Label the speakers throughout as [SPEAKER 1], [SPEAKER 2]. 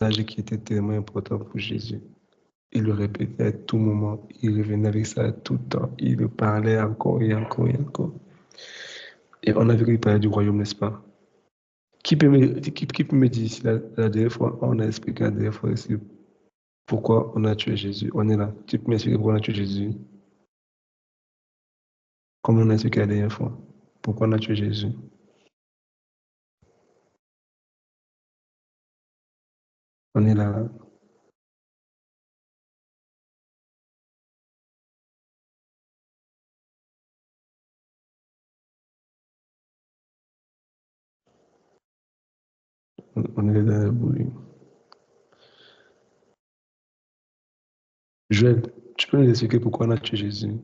[SPEAKER 1] message qui était tellement important pour Jésus. Il le répétait à tout moment. Il revenait avec ça tout le temps. Il le parlait encore et encore et encore. Et on a vu qu'il parlait du royaume, n'est-ce pas? Qui peut me dire si la dernière fois, on a expliqué la dernière fois ici pourquoi on a tué Jésus? On est là. Tu peux m'expliquer pourquoi on a tué Jésus? Comme on a expliqué la dernière fois. Pourquoi on a tué Jésus? On est là. On est dans la bouille. Joël, tu peux nous expliquer pourquoi on a tué Jésus?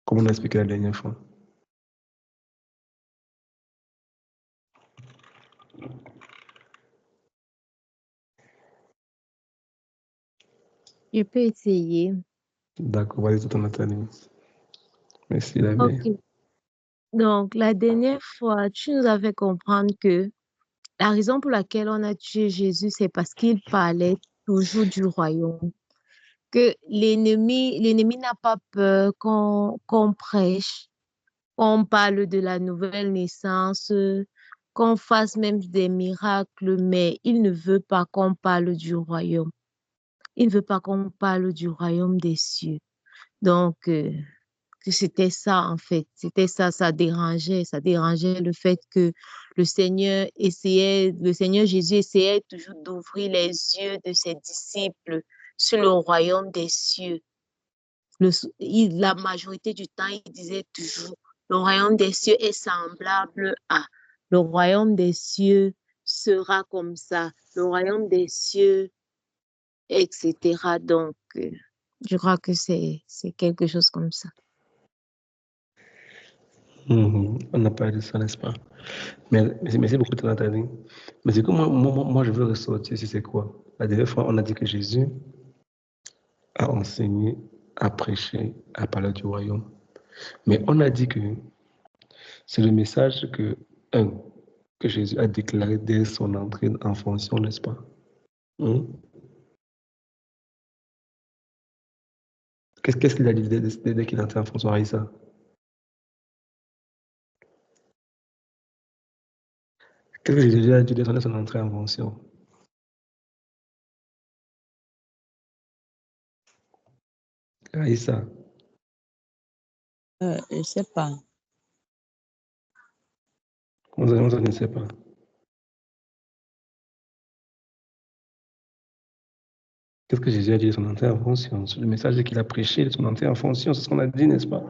[SPEAKER 1] Comme on a expliqué la dernière fois.
[SPEAKER 2] Je peux essayer.
[SPEAKER 1] D'accord, vas-y, ton Nathalie. Merci, la
[SPEAKER 2] Ok. Donc, la dernière fois, tu nous as fait comprendre que la raison pour laquelle on a tué Jésus, c'est parce qu'il parlait toujours du royaume. Que l'ennemi n'a pas peur qu'on prêche, qu'on parle de la nouvelle naissance, qu'on fasse même des miracles, mais il ne veut pas qu'on parle du royaume. Il ne veut pas qu'on parle du royaume des cieux. Donc, que c'était ça en fait. C'était ça, ça dérangeait le fait que le Seigneur Jésus essayait toujours d'ouvrir les yeux de ses disciples sur le royaume des cieux. La majorité du temps, il disait toujours, le royaume des cieux est semblable à, le royaume des cieux sera comme ça, le royaume des cieux, etc. Donc, je crois que c'est quelque chose comme ça.
[SPEAKER 1] On n'a pas de ça, n'est-ce pas? Merci beaucoup, Nathalie. Mais c'est que moi, je veux ressortir, c'est quoi? La dernière fois, on a dit que Jésus a enseigné, a prêché, a parlé du royaume. Mais on a dit que c'est le message que Jésus a déclaré dès son entrée en fonction, n'est-ce pas? Qu'est-ce qu'il a dit dès qu'il est entré en fonction, Aïssa? Qu'est-ce que Jésus a dit dès son entrée en fonction? Aïssa.
[SPEAKER 3] Je ne sais pas.
[SPEAKER 1] Comment ça, je ne sais pas? Qu'est-ce que Jésus a dit de son entrée en fonction? Le message qu'il a prêché de son entrée en fonction, c'est ce qu'on a dit, n'est-ce pas?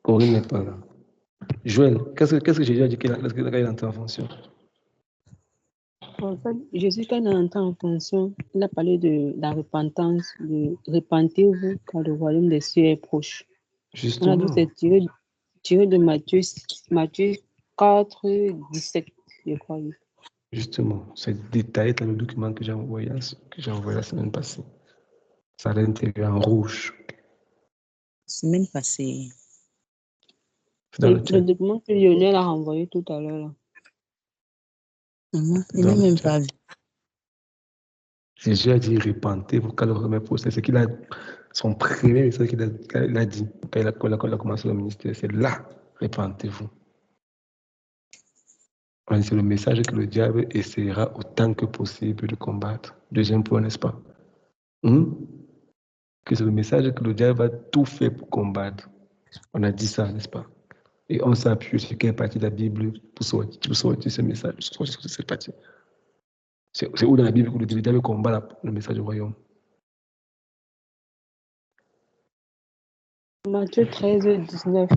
[SPEAKER 1] Corinne n'est pas là. Joël, qu'est-ce que Jésus a dit qu'il est entré en fonction?
[SPEAKER 3] En fait, Jésus, quand il est entré en fonction, il a parlé de la repentance, de repentez-vous car le royaume des cieux est proche.
[SPEAKER 1] Justement.
[SPEAKER 3] On a dit c'est tiré de Matthieu 4, 17, je crois.
[SPEAKER 1] Justement, c'est détaillé dans le document que j'ai envoyé la semaine passée. Ça a intégré en rouge.
[SPEAKER 3] Semaine passée.
[SPEAKER 1] Dans
[SPEAKER 3] le document que Lionel a renvoyé tout à l'heure. Il n'a même pas vu.
[SPEAKER 1] Jésus a dit repentez-vous car le royaume est proche. C'est son premier message qu'il a dit quand il a commencé le ministère. C'est là, repentez-vous. C'est le message que le diable essaiera autant que possible de combattre. Deuxième point, n'est-ce pas? Que c'est le message que le diable va tout faire pour combattre. On a dit ça, n'est-ce pas? Et on s'appuie sur quelle partie de la Bible pour sortir ce message, sur cette partie. C'est où dans la Bible que le diable combat le message du royaume?
[SPEAKER 3] Matthieu 13, 19.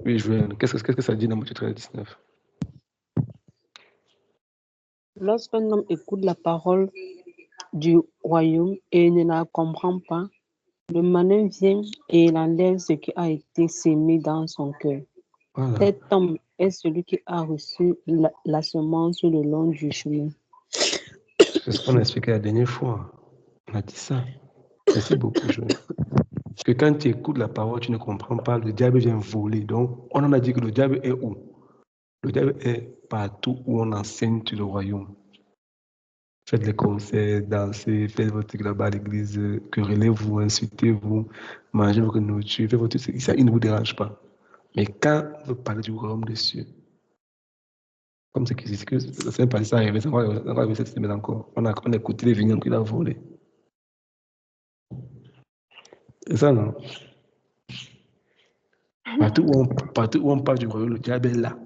[SPEAKER 1] Oui, qu'est-ce que ça dit dans Matthieu 13, 19?
[SPEAKER 3] Lorsqu'un homme écoute la parole du royaume et ne la comprend pas, le malin vient et il enlève ce qui a été sémé dans son cœur. Voilà. Cet homme est celui qui a reçu la semence le long du chemin.
[SPEAKER 1] C'est ce qu'on a expliqué la dernière fois. On a dit ça. Merci beaucoup, Joël. Que quand tu écoutes la parole, tu ne comprends pas, le diable vient voler. Donc, on en a dit que le diable est où? Le diable est partout où on enseigne sur le royaume. Faites les concerts, dansez, faites votre truc là-bas à l'église, querellez-vous, insultez-vous, mangez votre nourriture, faites votre truc. Ça, il ne vous dérange pas. Mais quand vous parlez du royaume des cieux, comme c'est que la semaine passée, ça arrivait, ça va arriver cette semaine encore. On a écouté les vignes, il a volé. C'est ça, non? Partout où on parle du royaume, le diable est là.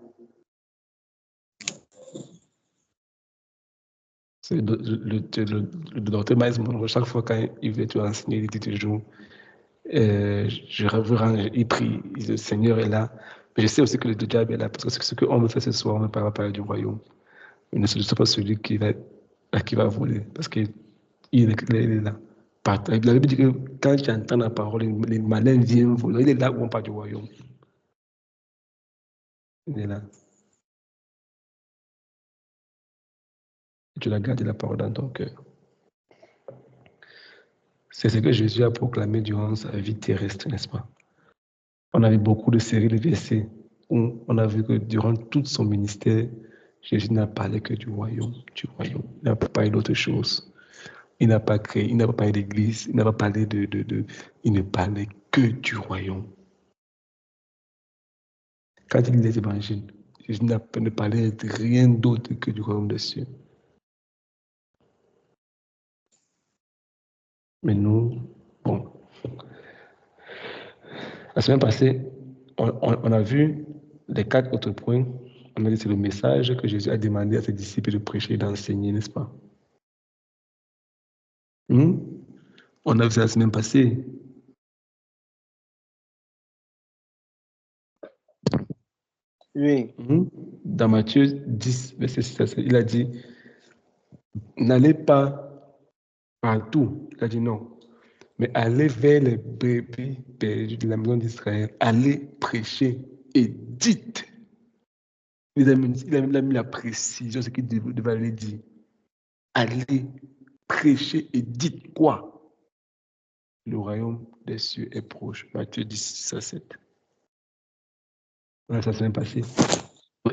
[SPEAKER 1] C'est le docteur Miles Monroe, chaque fois quand il veut te enseigner, il dit toujours, il prie, le Seigneur est là. Mais je sais aussi que le diable est là, parce que ce qu'on veut faire ce soir, on ne parle pas du royaume. Il ne se pas celui qui va voler, parce qu'il est là. La Bible dit que quand tu entends la parole, les malins viennent voler. Il est là où on parle du royaume. Il est là. Et tu dois garder la parole dans ton cœur. C'est ce que Jésus a proclamé durant sa vie terrestre, n'est-ce pas? On a vu beaucoup de séries de versets où on a vu que durant tout son ministère, Jésus n'a parlé que du royaume, du royaume. Il n'a pas parlé d'autre chose. Il n'a pas créé, il n'a pas parlé d'église, il n'a pas parlé il ne parlait que du royaume. Quand il lit les évangiles, Jésus ne parlait de rien d'autre que du royaume des cieux. Mais nous, bon, la semaine passée, on a vu les 4 autres points. On a dit que c'est le message que Jésus a demandé à ses disciples de prêcher et d'enseigner, n'est-ce pas? On a vu ça la semaine passée.
[SPEAKER 3] Oui.
[SPEAKER 1] Dans Matthieu 10, verset 6, il a dit, n'allez pas partout. Il a dit non. Mais allez vers les brebis perdues de la maison d'Israël. Allez prêcher et dites. Il a mis la précision, ce qu'il devait aller dire. Allez prêcher et dites quoi? Le royaume des cieux est proche. Matthieu 10, 6 à 7. Ça s'est passé.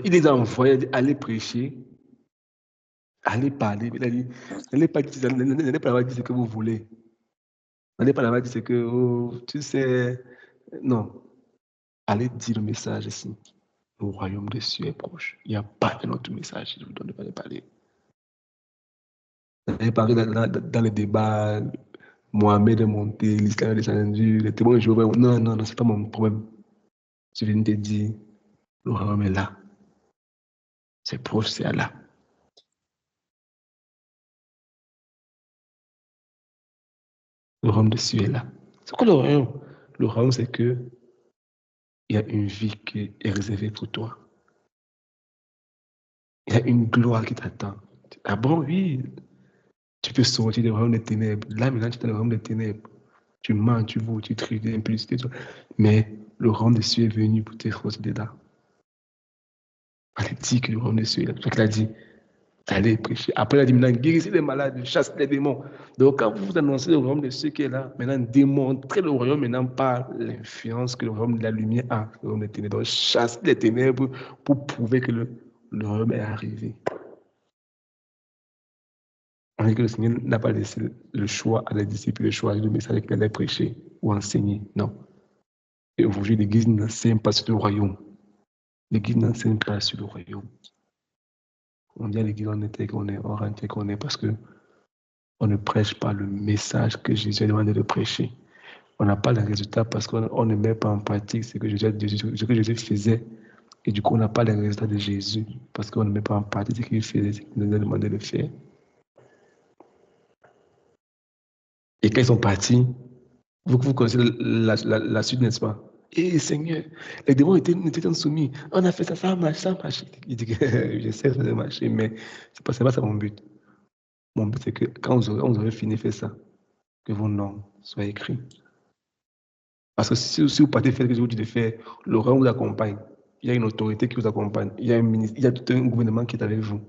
[SPEAKER 1] Il les a envoyés, il a dit, allez prêcher, allez parler. Il a dit, n'allez pas dire ce que vous voulez. N'allez pas là-bas dire ce que, oh, tu sais, non. Allez dire le message ici. Le royaume des cieux est proche. Il n'y a pas un autre message. Je vous donne pas de parler. Vous avez parlé dans les débats, Mohamed est monté, l'islam est descendu, les témoins de Jéhovah. Non, non, non, c'est pas mon problème. Je viens de te dire, le royaume est là. C'est proche, c'est là. Le royaume des cieux est là. C'est quoi le royaume? Le royaume, c'est que il y a une vie qui est réservée pour toi. Il y a une gloire qui t'attend. Ah bon, oui. Tu peux sortir du royaume des ténèbres. Là, maintenant, tu es dans le royaume des ténèbres. Tu mens, tu vaux, tu tries, tu impulsités. Mais le royaume des cieux est venu pour te sortir dedans. Elle dit que le royaume des cieux est là. C'est qu'il a dit, allez prêcher. Après, il a dit, maintenant, guérissez les malades, chassez les démons. Donc, quand vous annoncez le royaume des cieux qui est là, maintenant, démontrez le royaume maintenant par l'influence que le royaume de la lumière a, le royaume des ténèbres. Donc, chassez les ténèbres pour prouver que le royaume est arrivé. On dit que le Seigneur n'a pas laissé le choix à les disciples, le choix du message qu'il allait prêcher ou enseigner. Non. Et aujourd'hui, l'Église n'enseigne pas sur le royaume. L'Église n'enseigne pas sur le royaume. On dit à l'Église, on était qu'on est, on rentre qu'on est, parce que on ne prêche pas le message que Jésus a demandé de prêcher. On n'a pas le résultat parce qu'on ne met pas en pratique ce que Jésus faisait. Et du coup, on n'a pas les résultats de Jésus parce qu'on ne met pas en pratique ce qu'il faisait, ce qu'il nous a demandé de faire. Et quand ils sont partis, vous connaissez la suite, n'est-ce pas? Et Seigneur, les démons étaient soumis. On a fait ça, ça a marché, ça a marché. Il dit que je sais que ça a marché, mais c'est pas ça mon but. Mon but, c'est que quand vous aurez fini de faire ça, que vos noms soient écrits. Parce que si vous partez faire ce que je vous dis de faire, le roi vous accompagne. Il y a une autorité qui vous accompagne. Il y a un ministre, il y a tout un gouvernement qui est avec vous.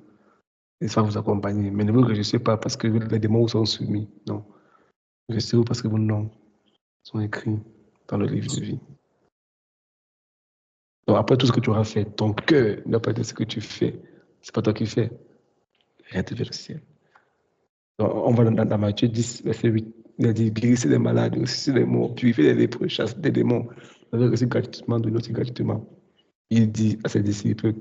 [SPEAKER 1] Et ça va vous accompagner. Mais ne vous réjouissez pas parce que les démons vous sont soumis. Non. Réjouissez-vous parce que vos noms sont écrits dans le livre de vie. Donc après tout ce que tu auras fait, ton cœur n'a pas dit ce que tu fais. C'est pas toi qui fais. Rien te fait le ciel. Donc, on va dans Matthieu 10, verset 8. Il a dit, guérissez les malades, aussi les morts, purifiez les lépreux, chassez des démons. Vous avez reçu gratuitement, donnez aussi gratuitement. Il dit à ses disciples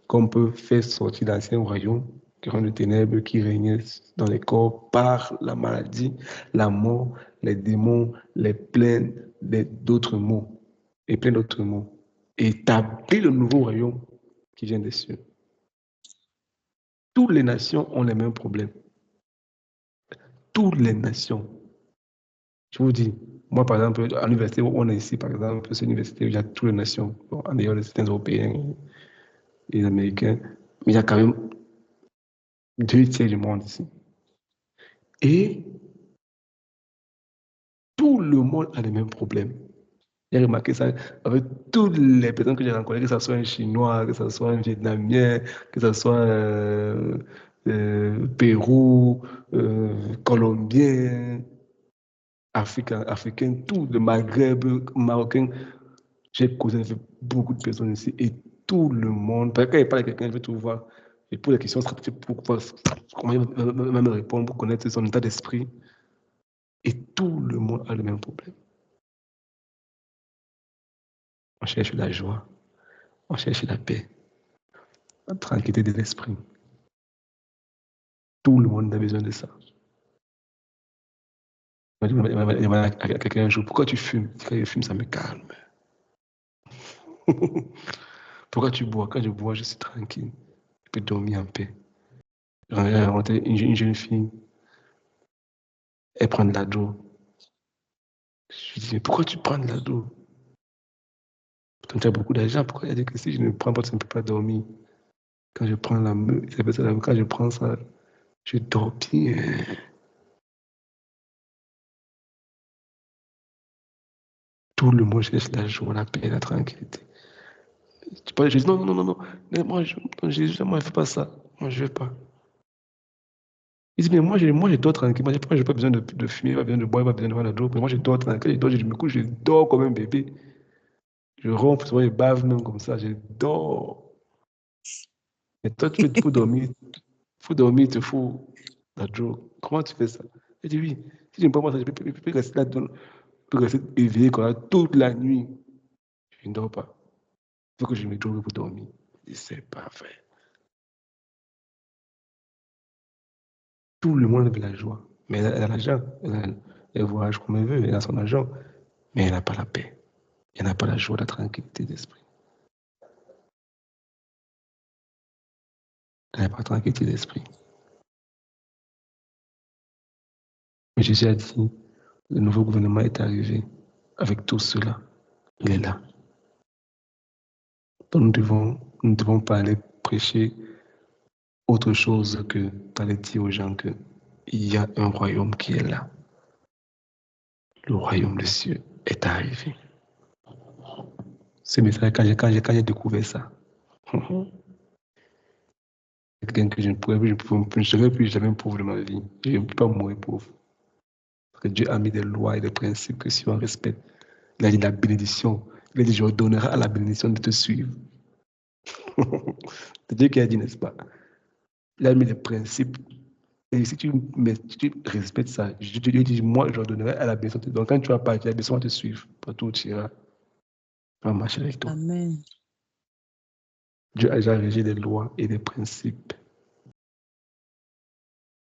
[SPEAKER 1] qu'on peut faire sortir d'anciens royaumes qui rendent de ténèbres, qui régnaient dans les corps par la maladie, la mort, les démons, les plaintes, d'autres mots, et plein d'autres mots. Et établir le nouveau royaume qui vient des cieux. Toutes les nations ont les mêmes problèmes. Toutes les nations. Je vous dis, moi, par exemple, à l'université où on est ici, par exemple, c'est une université où il y a toutes les nations, bon, en dehors des certains Européens et les Américains, mais il y a quand même 2/3 du monde ici. Et tout le monde a les mêmes problèmes. J'ai remarqué ça avec toutes les personnes que j'ai rencontrées, que ce soit un Chinois, que ce soit un Vietnamien, que ce soit Pérou, Colombien, Africain, tout, le Maghreb, Marocain. J'ai causé avec beaucoup de personnes ici et tout le monde, quand il parle à quelqu'un, je vais tout voir. Et pour les questions stratégiques, pour voir comment il va me répondre, pour connaître son état d'esprit. Et tout le monde a le même problème. On cherche la joie, on cherche la paix, la tranquillité de l'esprit. Tout le monde a besoin de ça. Il m'a dit à quelqu'un un jour, pourquoi tu fumes? Quand je fume, ça me calme. Pourquoi tu bois? Quand je bois, je suis tranquille. Je peux dormir en paix. J'ai rencontré une jeune fille, elle prend de la drogue. Je lui dis, mais pourquoi tu prends de la drogue? Pourtant, tu as beaucoup d'argent. Pourquoi elle dit que si je ne prends pas, tu ne peux pas dormir? Quand je prends quand je prends ça, je dors bien. Tout le monde cherche la joie, la paix, la tranquillité. Tu parles de Jésus, non, non, non, non, non. Moi, Jésus, moi, je ne fais pas ça. Moi, je ne veux pas. Il dit, mais moi, je dors tranquille. Moi, je n'ai pas besoin de fumer, pas besoin de boire, pas besoin de faire la drogue. Mais moi, je dors tranquille. Je me couche, je dors comme un bébé. Je ronfle, souvent, je bave même comme ça. Je dors. Mais toi, il faut dormir. Il faut dormir, il te faut la drogue. Comment tu fais ça? Il dit, oui. Si je ne prends pas ça, je peux rester là, je peux rester éveillé comme ça toute la nuit. Je ne dors pas. Il faut que je me drogue pour dormir. Je dis, c'est pas vrai. Tout le monde veut la joie. Mais elle a l'argent. Elle voyage comme elle veut. Elle a son argent. Mais elle n'a pas la paix. Elle n'a pas la joie, la tranquillité d'esprit. Elle n'a pas la tranquillité d'esprit. Mais Jésus a dit, le nouveau gouvernement est arrivé avec tout cela. Il est là. Donc nous devons pas aller prêcher autre chose que d'aller dire aux gens qu'il y a un royaume qui est là. Le royaume des cieux est arrivé. Ce message, quand j'ai découvert ça, quelqu'un que je ne serai plus jamais pauvre de ma vie. Je ne peux pas mourir pauvre. Parce que Dieu a mis des lois et des principes que si on respecte, il a dit la bénédiction. Il a dit, je donnerai à la bénédiction de te suivre. C'est Dieu qui a dit, n'est-ce pas? Il a mis des principes. Et si tu respectes ça, Dieu dit, moi, je donnerai à la bénédiction. Donc, quand tu vas partir, la bénédiction va te suivre. Partout où tu iras, on va marcher avec toi.
[SPEAKER 3] Amen.
[SPEAKER 1] Dieu a déjà régi des lois et des principes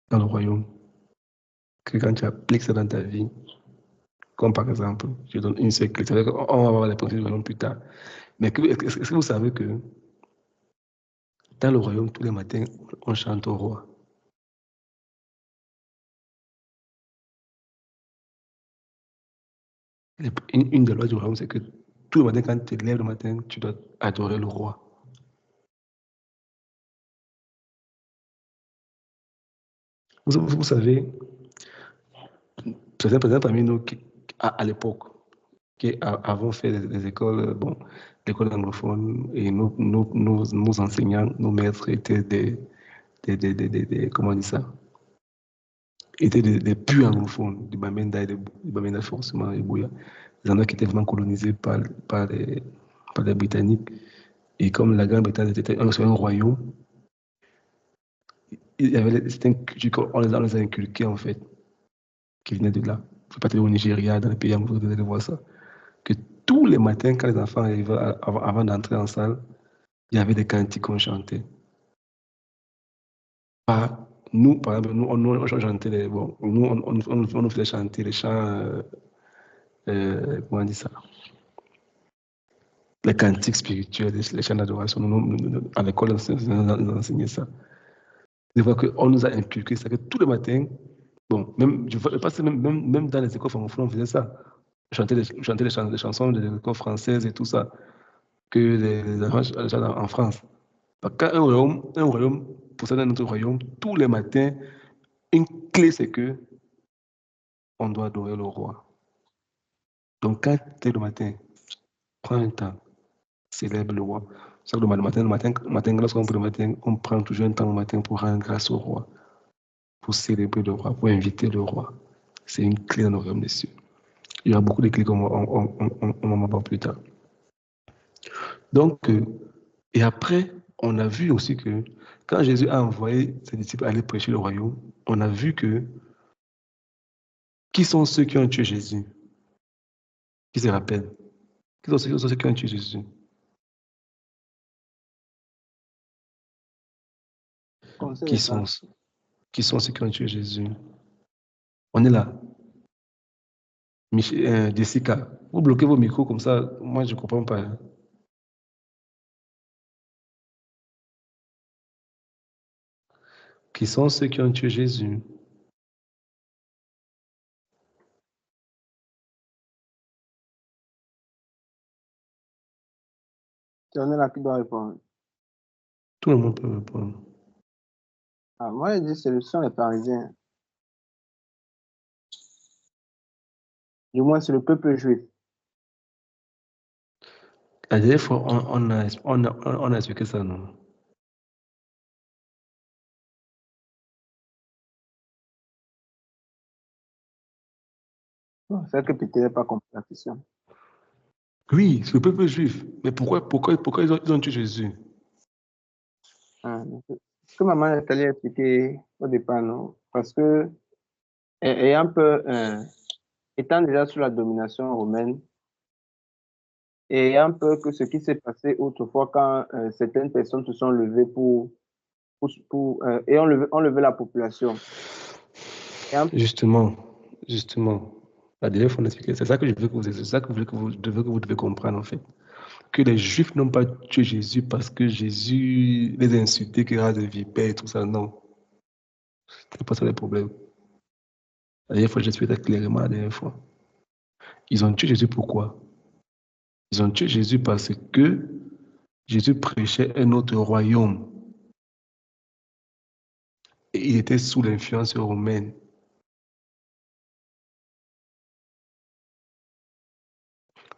[SPEAKER 1] dans le royaume. Que quand tu appliques ça dans ta vie, comme par exemple, je donne une seule clé. On va voir les principes du royaume plus tard. Mais est-ce que vous savez que dans le royaume, tous les matins, on chante au roi? Une des lois du royaume, c'est que tout le matin, quand tu te lèves le matin, tu dois adorer le roi. Vous savez, certains présidents parmi nous, à l'époque, qui avons fait des écoles, bon, l'école anglophone, et nos enseignants, nos maîtres étaient comment on dit ça? étaient des purs anglophones, du Bamenda et du Bamenda forcément, et Bouya. Des endroits qui étaient vraiment colonisés par les Britanniques. Et comme la Grande-Bretagne était un royaume, il y avait on les a inculqués en fait, qui venaient de là. Il faut pas aller au Nigeria, dans les pays anglophones, vous allez voir ça. Que tous les matins, quand les enfants arrivaient avant d'entrer en salle, il y avait des cantiques qu'on chantait. Nous, par exemple, nous, on chantait on nous faisait chanter les chants, comment on dit ça? Les cantiques spirituels, les chants d'adoration. À l'école, on nous enseignait ça. Je vois qu'on nous a inculqué ça, que tous les matins, bon, même dans les écoles francophones, on faisait ça. Chanter les chansons des écoles françaises et tout ça, que les enfants chantent en France. Quand un royaume possède un autre royaume, tous les matins, une clé, c'est que on doit adorer le roi. Donc, quand tu es le matin, prends un temps, célèbre le roi. C'est le matin, lorsqu'on prie le matin, on prend toujours un temps le matin pour rendre grâce au roi, pour célébrer le roi, pour inviter le roi. C'est une clé dans le royaume des cieux. Il y a beaucoup de clés qu'on va voir plus tard. Donc, et après, on a vu aussi que quand Jésus a envoyé ses disciples aller prêcher le royaume, on a vu que qui sont ceux qui ont tué Jésus? Qui se rappellent? Qui sont ceux qui ont tué Jésus? Qui sont ceux qui ont tué Jésus? On est là. Jessica, vous bloquez vos micros comme ça, moi je ne comprends pas. Qui sont ceux qui ont tué Jésus?
[SPEAKER 4] On est là qui doit répondre.
[SPEAKER 1] Tout le monde peut répondre.
[SPEAKER 4] Moi, je dis c'est le sont les Parisiens. Du moins, c'est le peuple juif.
[SPEAKER 1] La dernière fois, on a expliqué ça, non?
[SPEAKER 4] C'est que Peter n'a pas compris la question.
[SPEAKER 1] Oui, c'est le peuple juif. Mais pourquoi ils ont tué Jésus?
[SPEAKER 4] Ce que maman Nathalie a expliqué au départ, non? Parce que, étant déjà sous la domination romaine, et un peu que ce qui s'est passé autrefois quand certaines personnes se sont levées et ont levé la population.
[SPEAKER 1] Justement. La dernière fois, on a expliqué. C'est ça que je veux que vous devez comprendre, en fait. Que les Juifs n'ont pas tué Jésus parce que Jésus les a insultés, qu'il y a des vipères et tout ça. Non. C'est pas ça le problème. La dernière fois, j'ai expliqué clairement la dernière fois. Ils ont tué Jésus pourquoi? Ils ont tué Jésus parce que Jésus prêchait un autre royaume. Et il était sous l'influence romaine.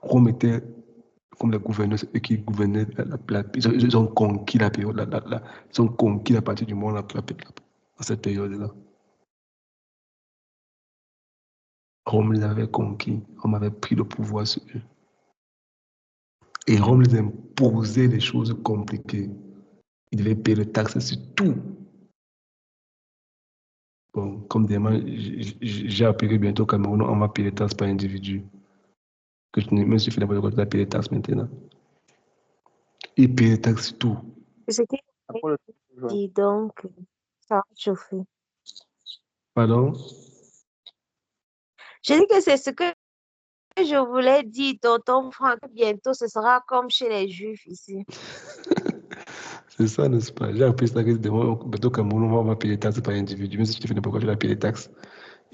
[SPEAKER 1] Rome était comme les gouverneurs, eux qui gouvernaient ils ont conquis la période, ils ont conquis la partie du monde à cette période-là. Rome les avait conquis, Rome avait pris le pouvoir sur eux. Et Rome les imposait des choses compliquées. Ils devaient payer le taxes sur tout. Bon, comme demain, j'ai appris que bientôt au Cameroun, on va payer les taxes par individu. Que même si tu fais n'importe quoi, tu vas payer les taxes maintenant. Ils payaient les taxes sur tout.
[SPEAKER 2] C'est ce qui dit donc, ça va chauffer.
[SPEAKER 1] Pardon?
[SPEAKER 2] Je dis que c'est ce que je voulais dire, tonton Franck, bientôt ce sera comme chez les Juifs ici.
[SPEAKER 1] C'est ça, n'est-ce pas? J'ai appris ça que demain, bientôt au Cameroun, on va payer les taxes par individu. Même si tu fais n'importe quoi, tu vas payer les taxes.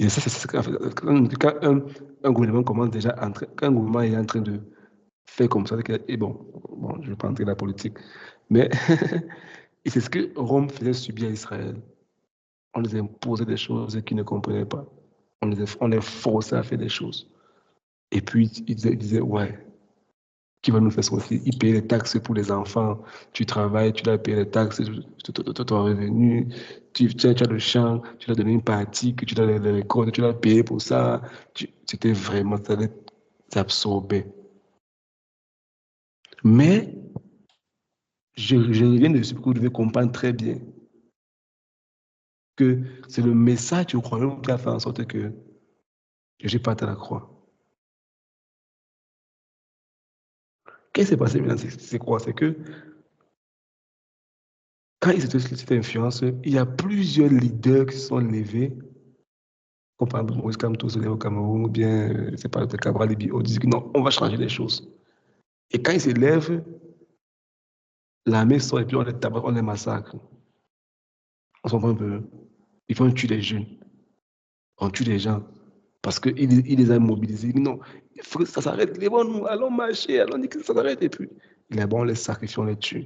[SPEAKER 1] Et ça, c'est quand un gouvernement commence déjà quand un gouvernement est en train de faire comme ça, et bon, je ne vais pas entrer dans la politique, mais et c'est ce que Rome faisait subir à Israël. On les imposait des choses qu'ils ne comprenaient pas. On les forçait à faire des choses. Et puis, ils disaient ouais, qui va nous faire sortir. Il paye les taxes pour les enfants. Tu travailles, tu dois payer les taxes, ton revenu. Tu as le champ, tu dois donner une partie, que tu dois les récoltes, tu dois payer pour ça. C'était vraiment, ça t'absorbait. Mais, je reviens dessus pour que vous devez comprendre très bien que c'est le message du royaume qui a fait en sorte que Jésus parte à la croix. Qu'est-ce qui s'est passé maintenant? C'est quoi? C'est que quand ils étaient sous cette influence, il y a plusieurs leaders qui se sont levés, comme par exemple Maurice Kamto se lève au Cameroun, ou bien, c'est pas le Cabral Libi, on dit que non, on va changer les choses. Et quand ils se lèvent, l'armée sort et puis on les tabasse, on les massacre. On s'en prend un peu. Ils font tuer les jeunes. On tue les gens. Parce qu'il les a mobilisés. Non, il faut que ça s'arrête. Les bons, nous allons marcher, allons dire que ça s'arrête. Et puis, les bons, on les sacrifie, on les tue.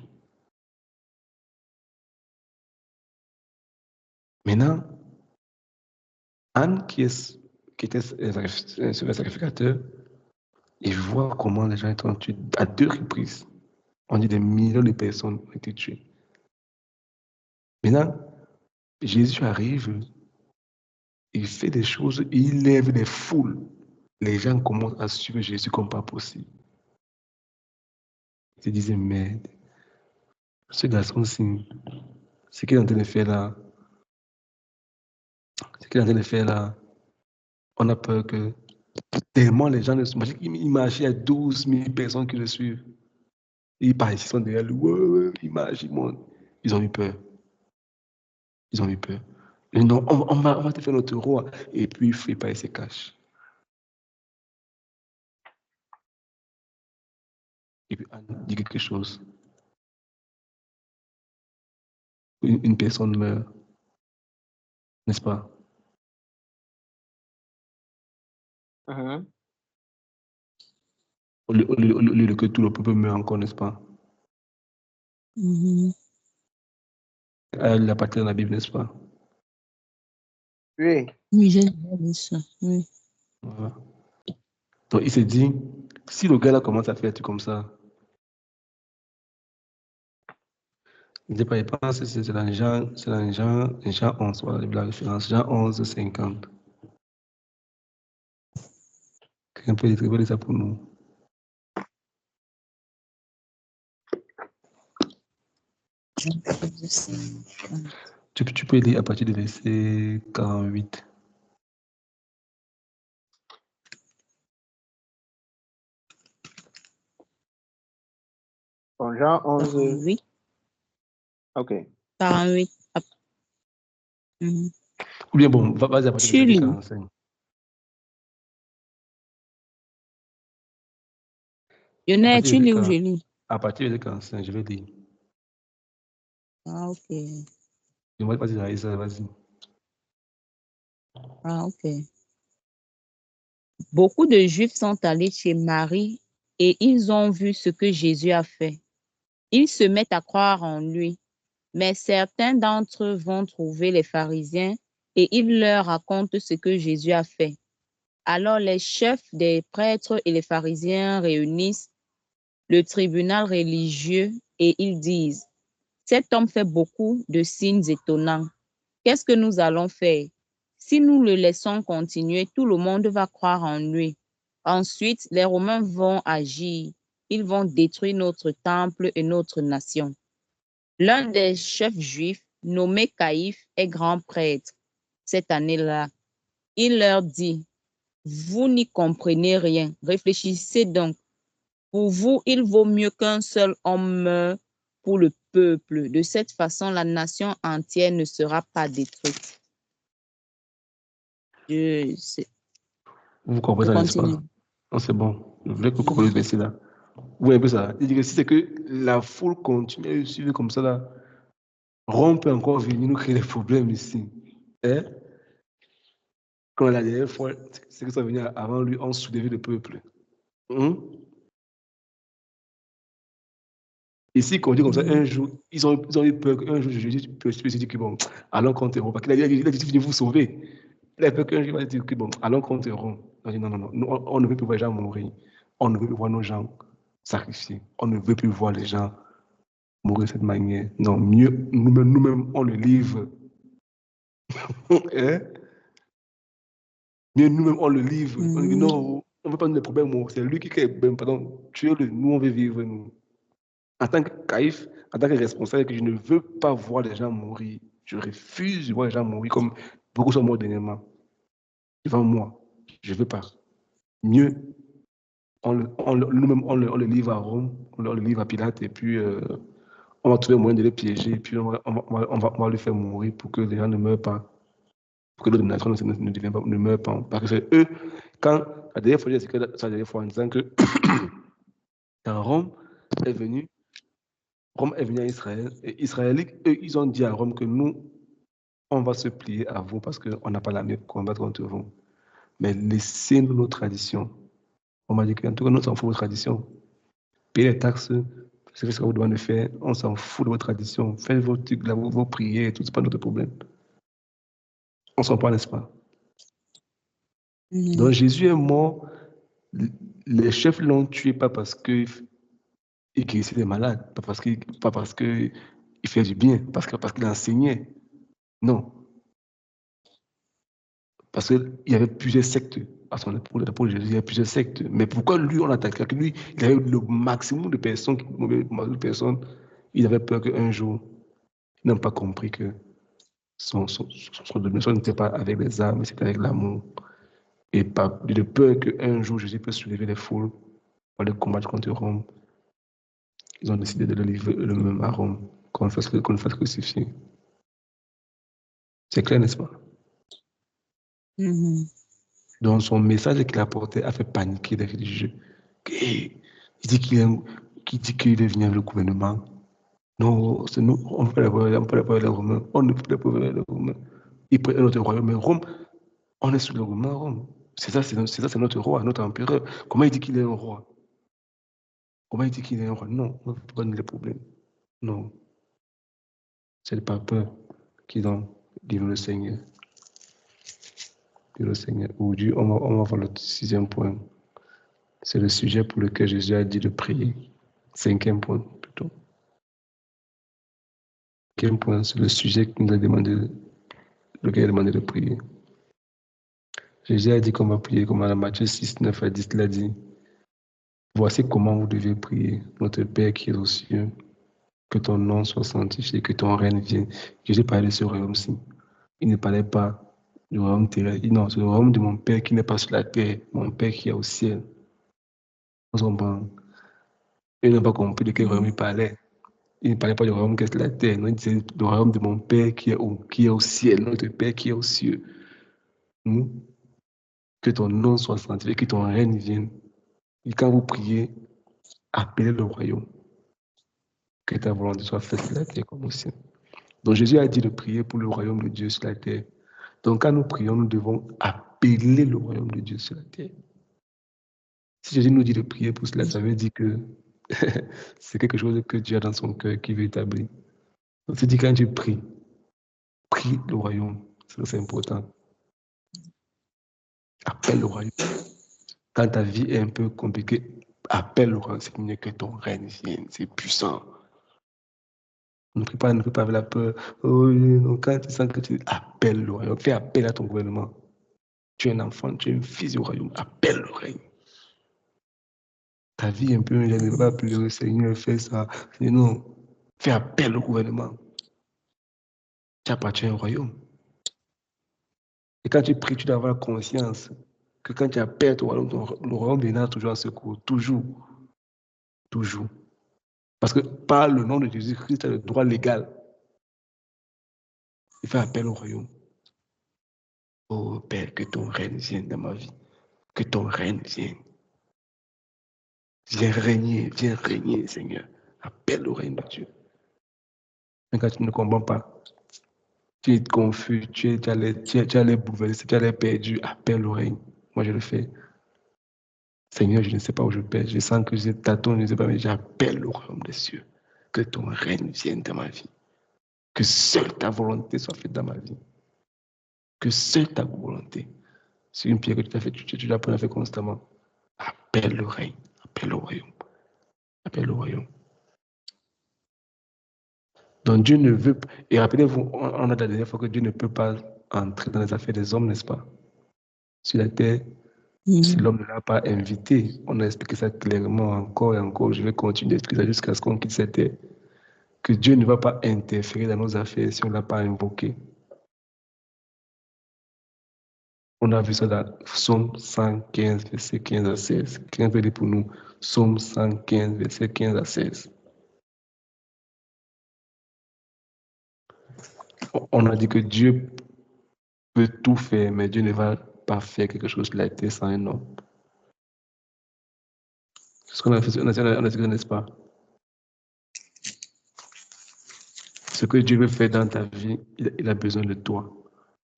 [SPEAKER 1] Maintenant, Anne, qui était un sacrificateur, il voit comment les gens étaient tués à 2 reprises. On dit des millions de personnes ont été tuées. Maintenant, Jésus arrive, il fait des choses, il lève des foules. Les gens commencent à suivre Jésus comme pas possible. Ils se disaient, mais ce garçon-ci, ce qu'il est en train de faire là, on a peur que tellement les gens ne se marchent. Il marchait à 12 000 personnes qui le suivent. Ils partent, ils sont derrière lui. Ouais, il marche, il monte. Ils ont eu peur. Ils ont eu peur. Et non, on va te faire notre roi. Et puis, il fait pas, il se cache. Et puis, Anne dit quelque chose. Une personne meurt. N'est-ce pas? Au lieu que tout le peuple meurt encore, n'est-ce pas? Elle appartient à la Bible, n'est-ce pas?
[SPEAKER 3] Oui. Oui, j'ai vu ça. Oui.
[SPEAKER 1] Voilà. Donc, il s'est dit, si le gars là commence à faire tout comme ça, il ne pas, pense que c'est dans Jean 11, voilà la référence, Jean 11, 50. Quelqu'un peut lire ça pour nous? Tu peux lire à partir du verset 48.
[SPEAKER 4] Bon, Jean 11.
[SPEAKER 3] 48.
[SPEAKER 4] Ok.
[SPEAKER 3] 48.
[SPEAKER 1] Ou bien bon, vas-y à partir du verset 45.
[SPEAKER 3] Tu lis ou je lis?
[SPEAKER 1] À partir du verset 45, je vais lire.
[SPEAKER 3] Ah, ok.
[SPEAKER 1] Je vais pas dire ça, vas-y.
[SPEAKER 3] Ah, ok. Beaucoup de Juifs sont allés chez Marie et ils ont vu ce que Jésus a fait. Ils se mettent à croire en lui, mais certains d'entre eux vont trouver les pharisiens et ils leur racontent ce que Jésus a fait. Alors les chefs des prêtres et les pharisiens réunissent le tribunal religieux et ils disent, « Cet homme fait beaucoup de signes étonnants. Qu'est-ce que nous allons faire? Si nous le laissons continuer, tout le monde va croire en lui. Ensuite, les Romains vont agir. Ils vont détruire notre temple et notre nation. » L'un des chefs juifs, nommé Caïphe, est grand prêtre. Cette année-là, il leur dit, « Vous n'y comprenez rien. Réfléchissez donc. Pour vous, il vaut mieux qu'un seul homme meure pour le peuple. De cette façon, la nation entière ne sera pas détruite. »
[SPEAKER 1] Vous comprenez ça, n'est-ce pas? Non, c'est bon. Je voulais que vous compreniez ce verset-là. Oui, un peu ça. Il dit que si c'est que la foule continue à suivre comme ça, là, Rome peut encore venir nous créer des problèmes ici. Hein? Quand la dernière fois, c'est que ça venait avant lui, on soulevait le peuple. Ici, quand on dit comme ça, un jour, ils ont eu peur qu'un jour, Jésus peut se dire que bon, allons contre Rome. Parce qu'il a dit, venez vous sauver. Il a peur qu'un jour, il va dire que bon, allons contre Rome. On dit non, nous, on ne veut plus voir les gens mourir. On ne veut plus voir nos gens sacrifier. On ne veut plus voir les gens mourir de cette manière. Non, mieux, nous-mêmes, on le livre. Hein? Mieux, nous-mêmes, on le livre. On dit non, on ne veut pas nous les problèmes. C'est lui qui crée les problèmes. Pardon, tuez-le. Nous, on veut vivre, nous. En tant que caïf, en tant que responsable, que je ne veux pas voir les gens mourir. Je refuse de voir les gens mourir comme beaucoup sont morts dernièrement. Devant moi. Je ne veux pas. Mieux, nous-mêmes, on le livre à Rome, on le livre à Pilate, et puis on va trouver un moyen de les piéger, et puis on va le faire mourir pour que les gens ne meurent pas, pour que l'autre nation ne meure pas. Parce que c'est eux, quand la dernière fois, c'est que la dernière fois en disant que quand Rome est venue à Israël, et Israélites, eux, ils ont dit à Rome que nous, on va se plier à vous parce qu'on n'a pas l'armée pour combattre contre vous. Mais laissez-nous nos traditions. On m'a dit qu'en tout cas, nous, on s'en fout de vos traditions. Payez les taxes, c'est ce qu'on vous demande de faire. On s'en fout de vos traditions. Faites vos trucs, vos prières et tout, c'est pas notre problème. On s'en prend, n'est-ce pas? Donc Jésus est mort. Les chefs l'ont tué pas parce qu'il guérissait des malades, pas parce qu'il fait du bien, parce qu'il enseignait. Non. Parce qu'il y avait plusieurs sectes. À son époque de Jésus, il y avait plusieurs sectes. Mais pourquoi lui, on l'attaquait? Parce que lui, il avait le maximum de personnes, il avait peur qu'un jour, ils n'ont pas compris que son domination n'était pas avec les armes, mais c'était avec l'amour. Et pas de peur qu'un jour, Jésus puisse soulever les foules pour aller combattre contre Rome. Ils ont décidé de le livrer eux-mêmes à Rome, qu'on le fasse crucifier. C'est clair, n'est-ce pas? Donc, son message qu'il a apporté a fait paniquer les religieux. Il dit qu'il est venu avec le gouvernement. Non, c'est nous, on ne peut pas les Romains. On ne peut pas les Romains. Ils prennent notre royaume. Mais Rome, on est sous le romain Rome. C'est ça, c'est notre roi, notre empereur. Comment il dit qu'il est un roi? Comment il dit qu'il est un roi? Non, on ne peut pas nous les problèmes. Non. C'est le pape qui donne, dit le Seigneur. Dit le Seigneur. Aujourd'hui, on va voir le 6e point. C'est le sujet pour lequel Jésus a dit de prier. 5e point, plutôt. 5e point, c'est le sujet qu'il nous a demandé, lequel il a demandé de prier. Jésus a dit qu'on va prier, comme dans Matthieu 6, 9 à 10, il a dit, voici comment vous devez prier. Notre Père qui est aux cieux, que ton nom soit sanctifié, que ton règne vienne. Jésus parlait de ce royaume-ci. Il ne parlait pas du royaume terrestre. Non, c'est le royaume de mon Père qui n'est pas sur la terre, mon Père qui est au ciel. On comprend. Ils n'ont pas compris de quel royaume il parlait. Il ne parlait pas du royaume qui est sur la terre. Non, il disait du royaume de mon Père qui est au ciel, notre Père qui est aux cieux. Que ton nom soit sanctifié, que ton règne vienne. Et quand vous priez, appelez le royaume. Que ta volonté soit faite sur la terre comme au ciel. Donc Jésus a dit de prier pour le royaume de Dieu sur la terre. Donc quand nous prions, nous devons appeler le royaume de Dieu sur la terre. Si Jésus nous dit de prier pour cela, ça veut dire que c'est quelque chose que Dieu a dans son cœur qui veut établir. Donc c'est dit quand tu pries, prie le royaume. C'est important. Appelle le royaume. Quand ta vie est un peu compliquée, appelle le royaume. C'est mieux que ton règne vienne. C'est puissant. Ne prie pas avec la peur. Oh, non, quand tu sens que tu appelles le royaume, fais appel à ton gouvernement. Tu es un enfant, tu es un fils du royaume. Appelle le règne. Ta vie est un peu, je ne vais pas pleurer, Seigneur, fais ça. Non, fais appel au gouvernement. Tu appartiens au royaume. Et quand tu pries, tu dois avoir conscience que quand tu appelles au royaume, le royaume viendra toujours à secours. Toujours. Toujours. Parce que par le nom de Jésus-Christ, tu as le droit légal. Il fait appel au royaume. Oh Père, que ton règne vienne dans ma vie. Que ton règne vienne. Viens régner, Seigneur. Appelle au règne de Dieu. Mais quand tu ne comprends pas, tu es confus, tu as les bouleversé, tu as les perdu, appelle au règne. Moi, je le fais. Seigneur, je ne sais pas où je perds. Je sens que je tâtonne, je ne sais pas, mais j'appelle au royaume des cieux. Que ton règne vienne dans ma vie. Que seule ta volonté soit faite dans ma vie. Que seule ta volonté. C'est une pierre que tu as fait, tu l'apprends à faire constamment. Appelle le règne, appelle le royaume. appelle le royaume. Donc Dieu ne veut pas, et rappelez-vous, on a dit la dernière fois que Dieu ne peut pas entrer dans les affaires des hommes, n'est-ce pas? Sur la terre, si l'homme ne l'a pas invité, on a expliqué ça clairement encore et encore, je vais continuer d'expliquer ça jusqu'à ce qu'on quitte cette terre, que Dieu ne va pas interférer dans nos affaires si on ne l'a pas invoqué. On a vu ça dans Psaume 115, verset 15 à 16. Quelqu'un peut dire pour nous, Psaume 115, verset 15 à 16. On a dit que Dieu peut tout faire, mais Dieu ne va pas faire quelque chose sur la terre sans un homme. C'est ce qu'on a fait, on a dit, n'est-ce pas? Ce que Dieu veut faire dans ta vie, il a besoin de toi.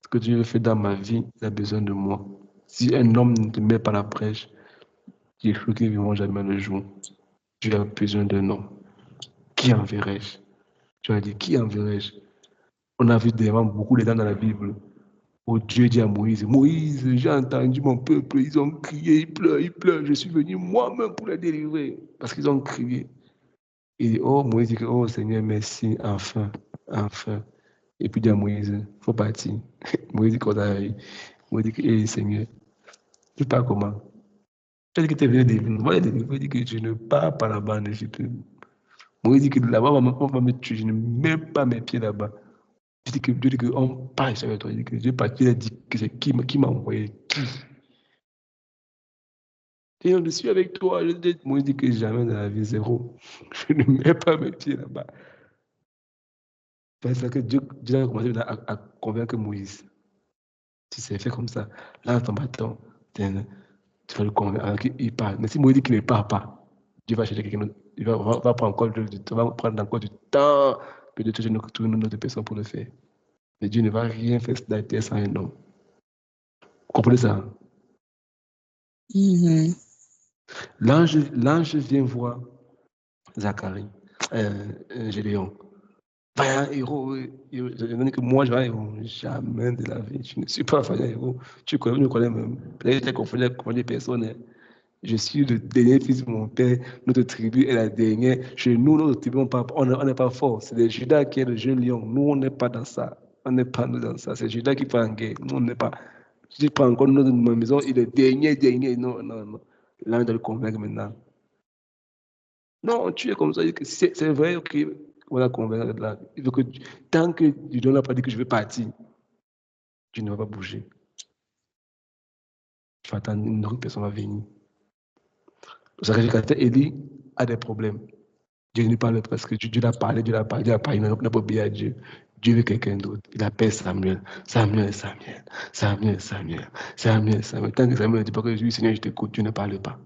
[SPEAKER 1] Ce que Dieu veut faire dans ma vie, il a besoin de moi. Si un homme ne te met pas la prêche, il faut qu'ils ne vivront jamais le jour. Dieu a besoin d'un homme. Qui enverrai-je? Tu as dit, qui enverrai-je? On a vu beaucoup de temps dans la Bible où Dieu dit à Moïse, Moïse, j'ai entendu mon peuple, ils ont crié, ils pleurent, je suis venu moi-même pour les délivrer, parce qu'ils ont crié. Il dit, oh, Moïse dit, oh Seigneur, merci, enfin. Et puis il dit à Moïse, il faut partir. Moïse dit, quand arrive, Moïse dit, hey, Seigneur, tu pars comment? Tu as dit que tu es venu délivrer. Moi, il dit que je ne pars pas là-bas en Égypte. Moïse dit que là-bas, on va me tuer, je ne mets pas mes pieds là-bas. Dieu dit qu'on parle avec toi. Dieu a dit que c'est qui m'a envoyé. Et je suis avec toi. Moi, je dis que jamais dans la vie, zéro. Je ne mets pas mes pieds là-bas. C'est ça que Dieu a commencé à convaincre Moïse. Si c'est fait comme ça, là, dans ton bâton, tu vas le convaincre. Alors qu'il parle. Mais si Moïse dit qu'il ne part pas, Dieu va chercher quelqu'un d'autre. Il va prendre encore du temps. Puis de trouver une autre personne pour le faire. Mais Dieu ne va rien faire sur la terre sans un homme. Vous comprenez ça? L'ange vient voir Zacharie, Gédéon. Vaillant héros. Que moi, je vais un héros. Jamais de la vie. Je ne suis pas un vaillant héros. Tu me connais même. Peut-être que tu connais personne. Je suis le dernier fils de mon père. Notre tribu est la dernière. Chez nous, notre tribu, on n'est pas fort. C'est les Judas qui est le jeune lion. Nous, on n'est pas dans ça. On n'est pas dans ça. C'est Judas qui fait en guerre. Nous, on n'est pas. Je prends encore notre maison. Il est dernier. Non. Là, on doit le convaincre maintenant. Non, tu es comme ça. C'est vrai, ok. On va convaincre là. Il veut que, tant que Dieu n'a pas dit que je vais partir, tu ne vas pas bouger. Tu vas attendre, une autre personne va venir. Le sacrificateur Élie a des problèmes. Dieu ne parle pas parce que Dieu l'a parlé, il n'a pas obéi à Dieu. Dieu veut quelqu'un d'autre. Il appelle Samuel. Samuel. Tant que Samuel ne dit pas que oui, Seigneur, je t'écoute, Dieu ne parle pas.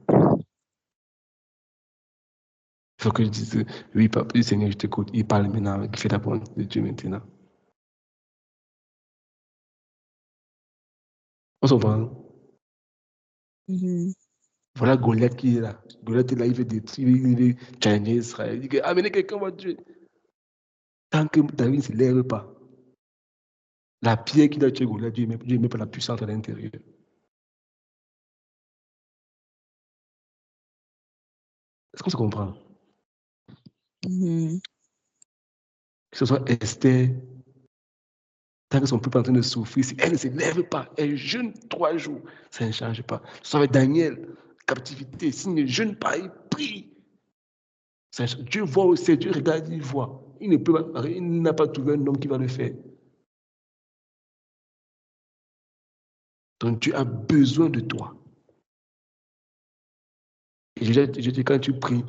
[SPEAKER 1] Il faut que je dise, oui, papa, Seigneur, je t'écoute. Il parle maintenant, il fait la volonté de Dieu maintenant. On s'entend? Voilà Goliath qui est là. Goliath est là, il veut détruire, il veut challenger Israël. Il dit, amenez quelqu'un, mon Dieu. Tant que David ne se lève pas, la pierre qui doit tuer Goliath, Dieu ne met pas la puissance à l'intérieur. Est-ce qu'on se comprend? Que ce soit Esther, tant que son peuple est en train de souffrir, si elle ne se lève pas, elle jeûne 3 jours, ça ne change pas. Que ce soit avec Daniel, captivité, s'il ne jeûne pas, il prie. Dieu voit aussi, Dieu regarde, il voit. Il n'a pas trouvé un homme qui va le faire. Donc Dieu a besoin de toi. Et je dis, quand tu pries,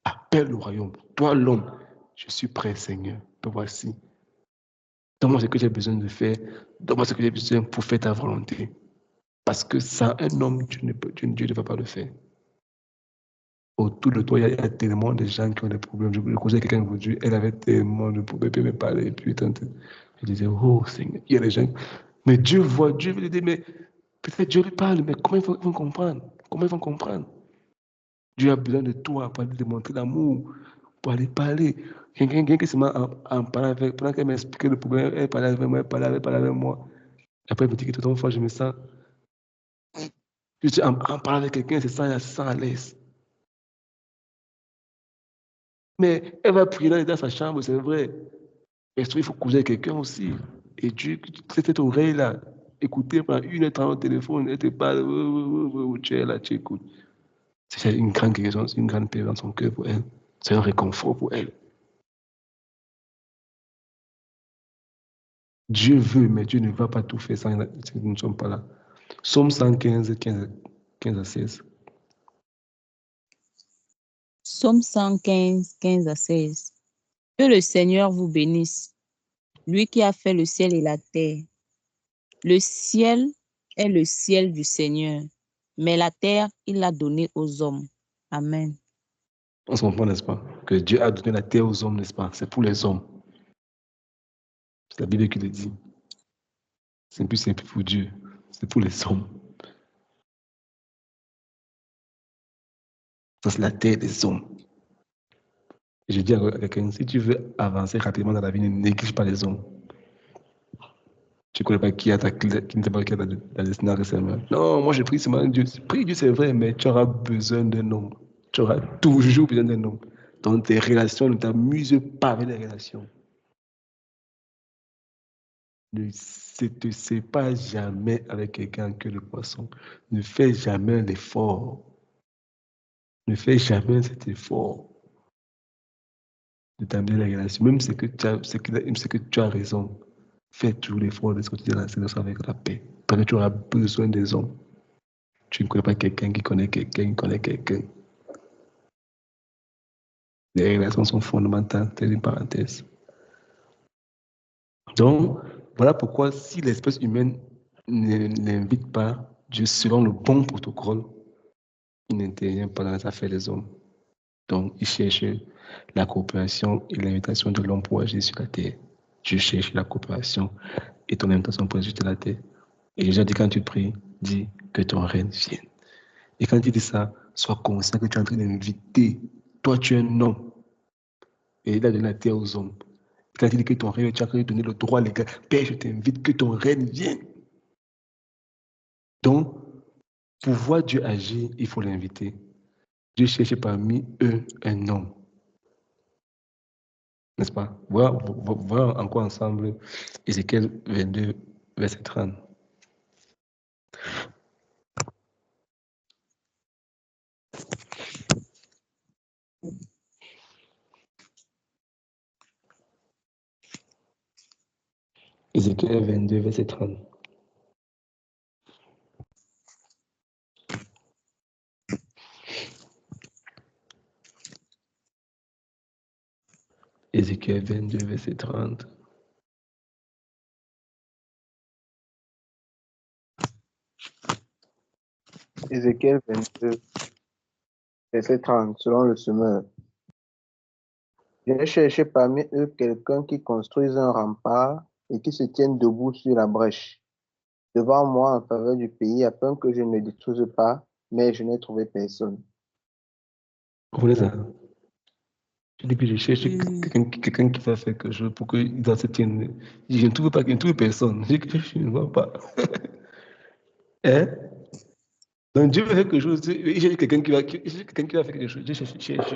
[SPEAKER 1] appelle le royaume. Toi, l'homme, je suis prêt, Seigneur. Te voici. Donne-moi ce que j'ai besoin de faire. Donne-moi ce que j'ai besoin pour faire ta volonté. Parce que sans un homme, Dieu ne va pas le faire. Autour de toi, il y a tellement de gens qui ont des problèmes. Je connais quelqu'un aujourd'hui, elle avait tellement de problèmes, elle me parlait, et puis je disais, oh Seigneur, il y a des gens. Mais Dieu voit, Dieu veut lui dire, mais peut-être Dieu lui parle, mais comment ils vont comprendre? Comment ils vont comprendre? Dieu a besoin de toi pour aller démontrer l'amour, pour aller parler. Quelqu'un qui se met en parlant avec, pendant qu'elle m'expliquait le problème, elle parlait avec moi, elle parlait avec moi. Après, elle me dit que tout le temps, je me sens. Je dis, en parlant avec quelqu'un, c'est ça à l'aise. Mais elle va prier dans sa chambre, c'est vrai. Mais il faut causer avec quelqu'un aussi. Et Dieu, cette oreille-là, écouter pendant 1h30 au téléphone, elle te parle, tu es là, tu écoutes. C'est une grande guérison, c'est une grande paix dans son cœur pour elle. C'est un réconfort pour elle. Dieu veut, mais Dieu ne va pas tout faire sans que nous ne sommes pas là. Psaume 115, 15 à 16.
[SPEAKER 5] Psaume 115, 15 à 16. Que le Seigneur vous bénisse, lui qui a fait le ciel et la terre. Le ciel est le ciel du Seigneur, mais la terre, il l'a donnée aux hommes. Amen.
[SPEAKER 1] On se comprend, n'est-ce pas? Que Dieu a donné la terre aux hommes, n'est-ce pas? C'est pour les hommes. C'est la Bible qui le dit. C'est plus simple pour Dieu. C'est pour les hommes. Ça, c'est la terre des hommes. Et je dis à quelqu'un, si tu veux avancer rapidement dans la vie, ne néglige pas les hommes. Tu ne connais pas qui ne sait pas qui a ta destinée récemment. Non, moi je prie seulement Dieu. Prie Dieu, c'est vrai, mais tu auras besoin d'un homme. Tu auras toujours besoin d'un homme. Dans tes relations, ne t'amuse pas avec les relations. Ne te sépare jamais avec quelqu'un que le poisson. Ne fais jamais l'effort. Ne fais jamais cet effort de t'amener les relations. Même ce que tu as raison. Fais toujours l'effort de sortir de la relation avec la paix. Parce que tu auras besoin des hommes. Tu ne connais pas quelqu'un qui connaît quelqu'un qui connaît quelqu'un. Les relations sont fondamentales, c'est une parenthèse. Donc, voilà pourquoi si l'espèce humaine n'invite pas Dieu selon le bon protocole, il n'intervient pas dans les affaires des hommes. Donc, il cherche la coopération et l'invitation de l'homme pour agir sur la terre. Dieu cherche la coopération et ton invitation pour agir sur la terre. Et déjà dit, quand tu pries, dis que ton règne vienne. Et quand tu dis ça, sois conscient que tu es en train d'inviter. Toi, tu es un homme. Et il a donné la terre aux hommes. Quand il dit que ton règne, tu as donné le droit légal. Père, je t'invite que ton règne vienne. Donc, pour voir Dieu agir, il faut l'inviter. Dieu cherche parmi eux un homme. N'est-ce pas? Voilà encore ensemble Ézéchiel 22, verset 30. Ézéchiel 22, verset 30. Ézéchiel 22, verset 30.
[SPEAKER 4] Ézéchiel 22, verset 30, selon le semeur. J'ai cherché parmi eux quelqu'un qui construise un rempart et qui se tienne debout sur la brèche devant moi en faveur du pays, afin que je ne détruise pas, mais je n'ai trouvé personne.
[SPEAKER 1] Vous voyez ça? Je dis que je cherche quelqu'un qui va faire quelque chose pour qu'ils se tiennent. Je ne trouve pas, je ne trouve personne. Je dis que je ne vois pas. Hein? Donc Dieu veut faire quelque chose. Il cherche quelqu'un qui va faire quelque chose. Je cherche.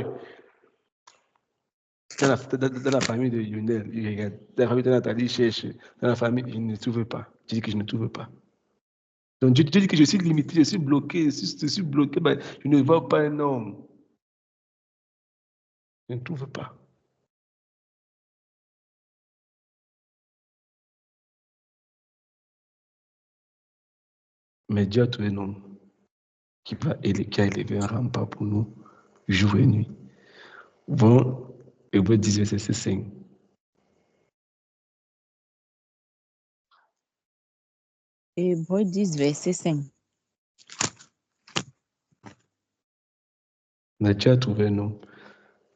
[SPEAKER 1] Dans la famille de Lionel, il regarde. Dans la famille de Nathalie, il cherche. Dans la famille, je ne trouve pas. Je dis que je ne trouve pas. Donc Dieu dit que je suis limité, je suis bloqué. Si je suis bloqué, ben, je ne vois pas un homme. Je ne trouve pas. Mais Dieu a trouvé un homme qui a élevé un rempart pour nous, jour et nuit. Bon, Hébreux 10, verset 5.
[SPEAKER 5] Hébreux 10, verset 5.
[SPEAKER 1] Mais Dieu a trouvé un homme.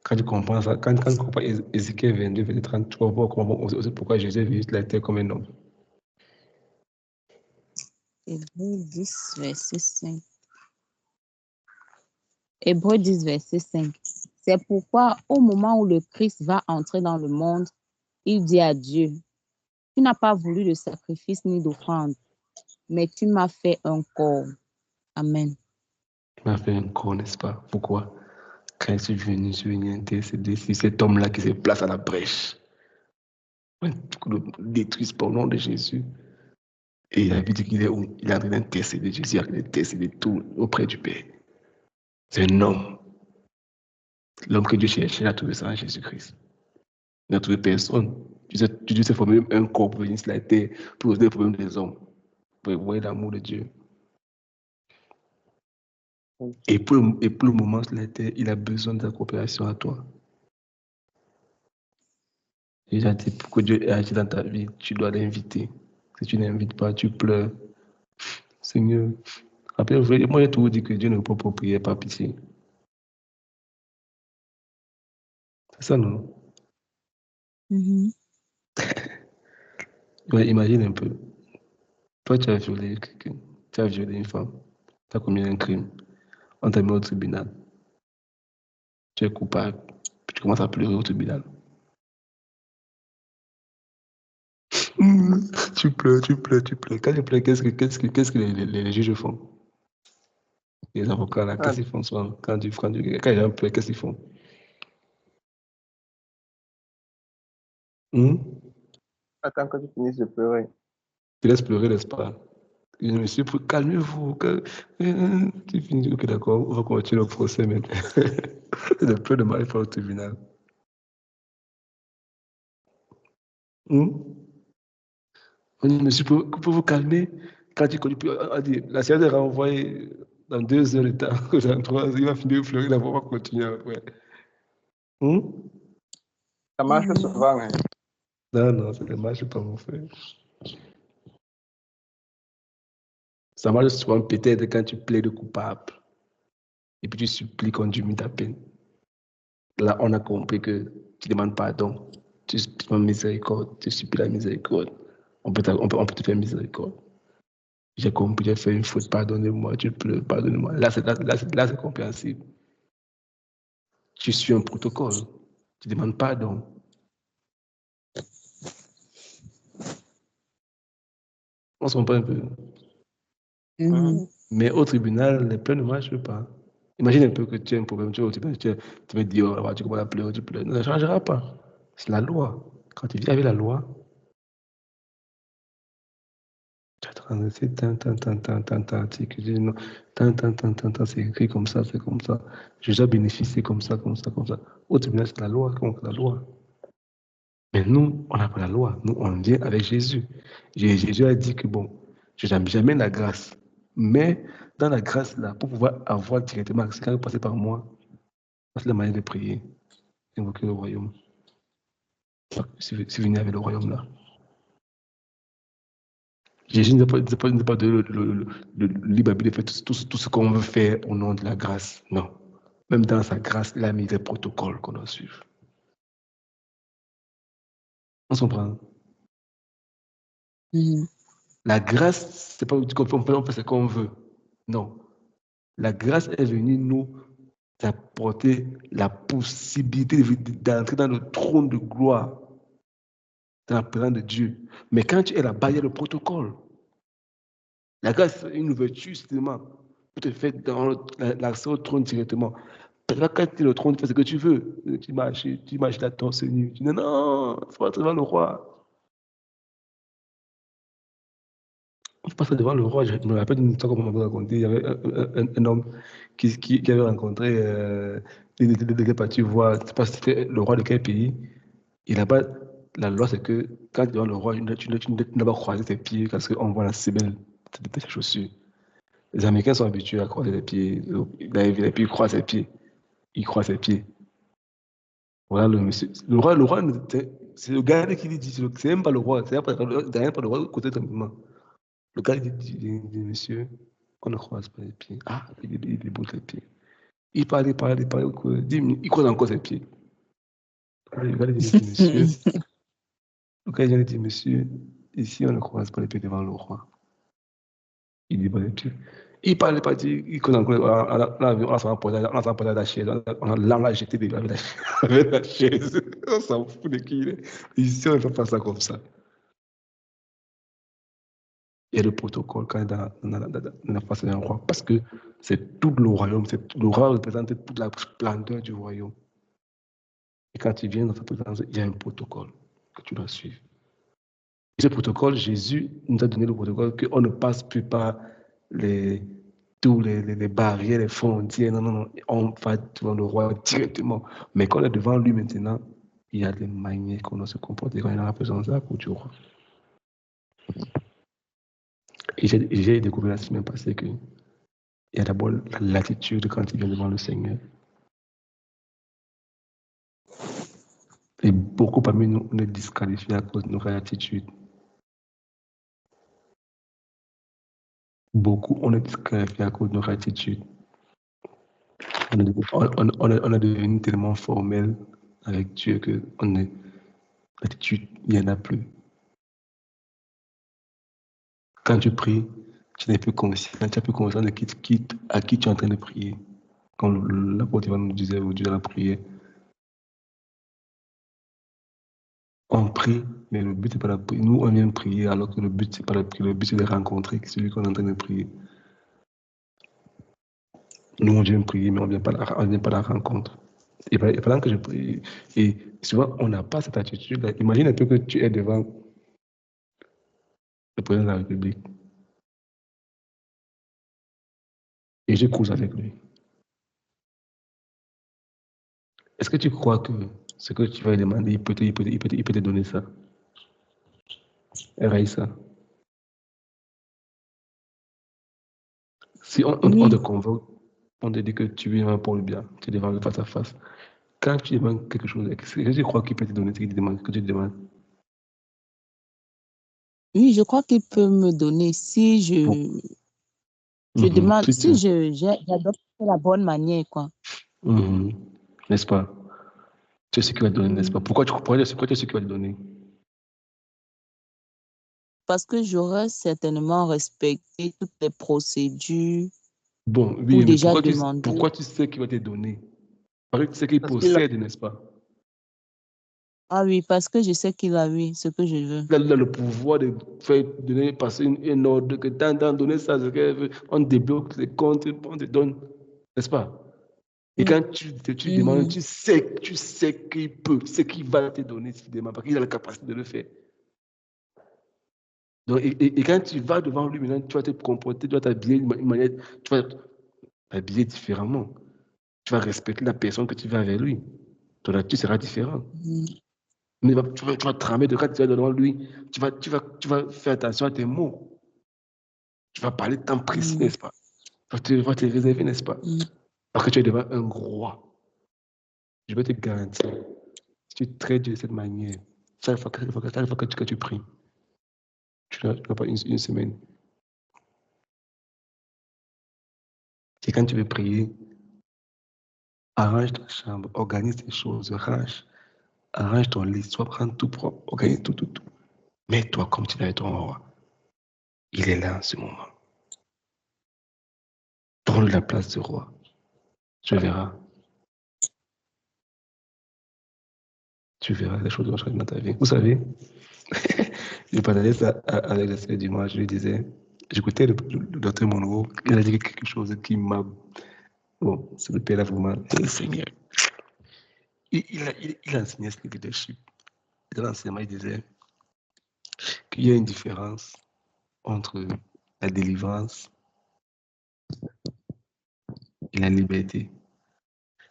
[SPEAKER 1] Quand tu comprends ça, quand tu comprends Ézéchiel 22, verset 30, tu vas voir aussi pourquoi Jésus visite la terre comme un homme.
[SPEAKER 5] Hébreux 10, verset 5. Hébreux 10, verset 5. C'est pourquoi, au moment où le Christ va entrer dans le monde, il dit à Dieu, tu n'as pas voulu de sacrifice ni d'offrande, mais tu m'as fait un corps. Amen.
[SPEAKER 1] Tu m'as fait un corps, n'est-ce pas? Pourquoi? quand je suis venu intercéder, c'est cet homme-là qui se place à la brèche. Tout le détruise au nom de Jésus. Et il a dit qu'il est où? Il est en train d'intercéder. Jésus a intercédé tout auprès du Père. C'est un homme. L'homme que Dieu cherchait, il a trouvé ça en Jésus-Christ. Il n'a trouvé personne. Dieu s'est formé un corps pour venir sur la terre pour résoudre les problèmes des hommes. Pour voir l'amour de Dieu. Et pour le moment sur la terre, il a besoin de ta coopération à toi. J'ai déjà dit, pour que Dieu agisse dans ta vie, tu dois l'inviter. Si tu n'invites pas, tu pleures. Seigneur, après, moi j'ai toujours dit que Dieu ne peut pas prier par pitié. C'est ça, non? Ouais, imagine un peu. Toi, tu as violé quelqu'un. Tu as violé une femme. Tu as commis un crime. On t'a mis au tribunal. Tu es coupable. Puis tu commences à pleurer au tribunal. Tu pleures. Quand tu pleures, qu'est-ce que les juges font? Les avocats, là, qu'est-ce qu'ils font souvent? Quand les gens pleurent, qu'est-ce qu'ils font?
[SPEAKER 4] Attends que tu finisses de pleurer.
[SPEAKER 1] Tu laisses pleurer, n'est-ce pas? Monsieur, calmez-vous. Tu finis, ok, d'accord, on va continuer le procès maintenant. C'est le peu de mal pour le tribunal. Monsieur, pouvez vous calmer? Quand tu connais, la séance est renvoyée dans 2 heures de temps, dans 3 heures, il va finir de fleurir, la voix va continuer après.
[SPEAKER 4] Ça marche souvent, hein?
[SPEAKER 1] Non, ça ne marche pas, mon frère. Ça marche souvent peut-être quand tu plaides coupable. Et puis tu supplies qu'on diminue ta peine. Là, on a compris que tu demandes pardon. Tu demandes miséricorde. Tu supplies la miséricorde. On peut te faire miséricorde. J'ai compris, j'ai fait une faute, pardonnez-moi, tu pleures, pardonnez-moi. Là, c'est compréhensible. Tu suis un protocole. Tu demandes pardon. On se comprend un peu. Mais au tribunal, les plaintes ne marchent pas. Imagine un peu que tu as un problème, tu vas dire, tu commences à pleurer, tu pleures. Ça ne changera pas. C'est la loi. Quand tu vis avec la loi, tu as c'est écrit comme ça, c'est comme ça. Je dois bénéficier comme ça. Au tribunal, c'est la loi, contre la loi. Mais nous, on n'a pas la loi. Nous, on vient avec Jésus. Jésus a dit que bon, je n'aime jamais la grâce. Mais dans la grâce, là, pour pouvoir avoir directement, c'est quand vous passez par moi, c'est la manière de prier, invoquer le royaume. Si vous venez avec le royaume là. Jésus ne pas de le libre de faire tout ce qu'on veut faire au nom de la grâce. Non. Même dans sa grâce, il a mis des protocoles qu'on doit suivre. On s'en prend. La grâce, c'est pas qu'on fait ce qu'on veut. Non. La grâce est venue nous apporter la possibilité d'entrer dans le trône de gloire, dans la présence de Dieu. Mais quand tu es là-bas, il y a le protocole. La grâce est une ouverture, justement, pour te faire dans l'accès au trône directement. Parce que quand tu es le trône, tu fais ce que tu veux. Tu marches là, torse nu. Tu dis non, il faut passer devant le roi. On passe devant le roi. Je me rappelle d'une histoire qu'on m'avait racontée. Il y avait un homme qui avait rencontré, il était parti voir, je ne sais pas si c'était le roi de quel pays. Et là-bas, la loi, c'est que quand tu es devant le roi, tu ne dois pas croiser tes pieds parce qu'on voit la semelle de tes chaussures. Les Américains sont habitués à croiser les pieds. Et puis ils croisent ses pieds. Il croise ses pieds. Voilà le monsieur. Le roi, c'est le gars qui lui dit, c'est même pas le roi, c'est même pas le roi côté simplement. Le gars dit, monsieur, on ne croise pas les pieds. Ah, il bouge les pieds. Il parle, il croise encore ses pieds. Le gars lui dit, monsieur, monsieur, ici on ne croise pas les pieds devant le roi. Il dit, les pieds. Il parlait pas, il cause encore, on s'en posé à la chaise, on l'a jeté avec la chaise. On s'en fout de qui il est. Ici, on ne fait pas ça comme ça. Il y a le protocole quand dans la face d'un roi, parce que c'est tout le royaume, le roi représente toute la splendeur du royaume. Et quand tu viens dans sa présence, il y a un protocole que tu dois suivre. Et ce protocole, Jésus nous a donné le protocole qu'on ne passe plus par tous les barrières, les frontières. Non. On va devant le roi directement. Mais quand on est devant lui maintenant, il y a des manières qu'on doit se comporter quand il est dans la présence de la cour du roi. Et j'ai découvert la semaine passée qu'il y a d'abord l'attitude quand il vient devant le Seigneur. Et beaucoup parmi nous, on est disqualifiés à cause de notre attitude. Beaucoup, on est disqualifiés à cause de notre attitude. On est devenu tellement formel avec Dieu que l'attitude, il n'y en a plus. Quand tu pries, tu n'es plus conscient. Tu n'as plus conscience de à qui tu es en train de prier. Comme l'apôtre nous disait aujourd'hui dans la prière. On prie, mais le but n'est pas la prière. Nous, on vient prier alors que le but, c'est pas la prière. Le but, c'est de rencontrer celui qu'on est en train de prier. Nous, on vient prier, mais on ne vient pas à la rencontre. Et pendant que je prie, et souvent, on n'a pas cette attitude-là. Imagine un peu que tu es devant le président de la République. Et je cause avec lui. Est-ce que tu crois que ce que tu vas lui demander, il peut te donner ça? Raïssa. Si on te convoque, on te dit que tu viens pour le bien, tu es devant le face à face. Quand tu demandes quelque chose, est-ce que tu crois qu'il peut te donner ce que tu demandes?
[SPEAKER 5] Oui, je crois qu'il peut me donner si je demande, si j'adopte la bonne manière, quoi.
[SPEAKER 1] N'est-ce pas? Tu sais ce qu'il va te donner, n'est-ce pas? Pourquoi tu sais ce qu'il va te donner?
[SPEAKER 5] Parce que j'aurais certainement respecté toutes les procédures.
[SPEAKER 1] Bon, oui,
[SPEAKER 5] pour
[SPEAKER 1] mais
[SPEAKER 5] déjà demander.
[SPEAKER 1] pourquoi tu sais qu'il va te donner? Parce que tu sais qu'il possède, n'est-ce pas?
[SPEAKER 5] Ah oui, parce que je sais qu'il a ce que je veux.
[SPEAKER 1] Il a le pouvoir de faire passer une ordre que dans donner ça, on débloque les comptes, on te donne, n'est-ce pas? Et quand tu demandes, tu sais qu'il peut, tu sais qu'il va te donner si tu demandes, parce qu'il a la capacité de le faire. Donc, et quand tu vas devant lui, maintenant, tu vas te comporter, tu vas t'habiller d'une manière, tu vas t'habiller différemment. Tu vas respecter la personne que tu vas avec lui. Ton attitude sera différente. Mais tu vas tramer de quand tu vas devant lui, tu vas faire attention à tes mots. Tu vas parler de temps précis, n'est-ce pas? Tu vas te réserver, n'est-ce pas? Parce que tu es devant un roi. Je vais te garantir, si tu traites de cette manière, chaque fois que tu pries, tu n'as pas une semaine. Et quand tu veux prier, arrange ta chambre, organise tes choses, arrange ton lit, sois prendre tout propre, organise tout. Mets-toi comme tu es ton roi. Il est là en ce moment. Donne-lui la place du roi. Tu verras. Tu verras les choses vont changer dans ta vie. Vous savez, je parlais ça avec la sœur du mois, je lui disais, j'écoutais le docteur Monroe, il a dit quelque chose qui m'a... Bon, c'est le Père là vraiment, le Seigneur. Il a enseigné ce leadership. Dans l'enseignement, il disait qu'il y a une différence entre la délivrance et la liberté.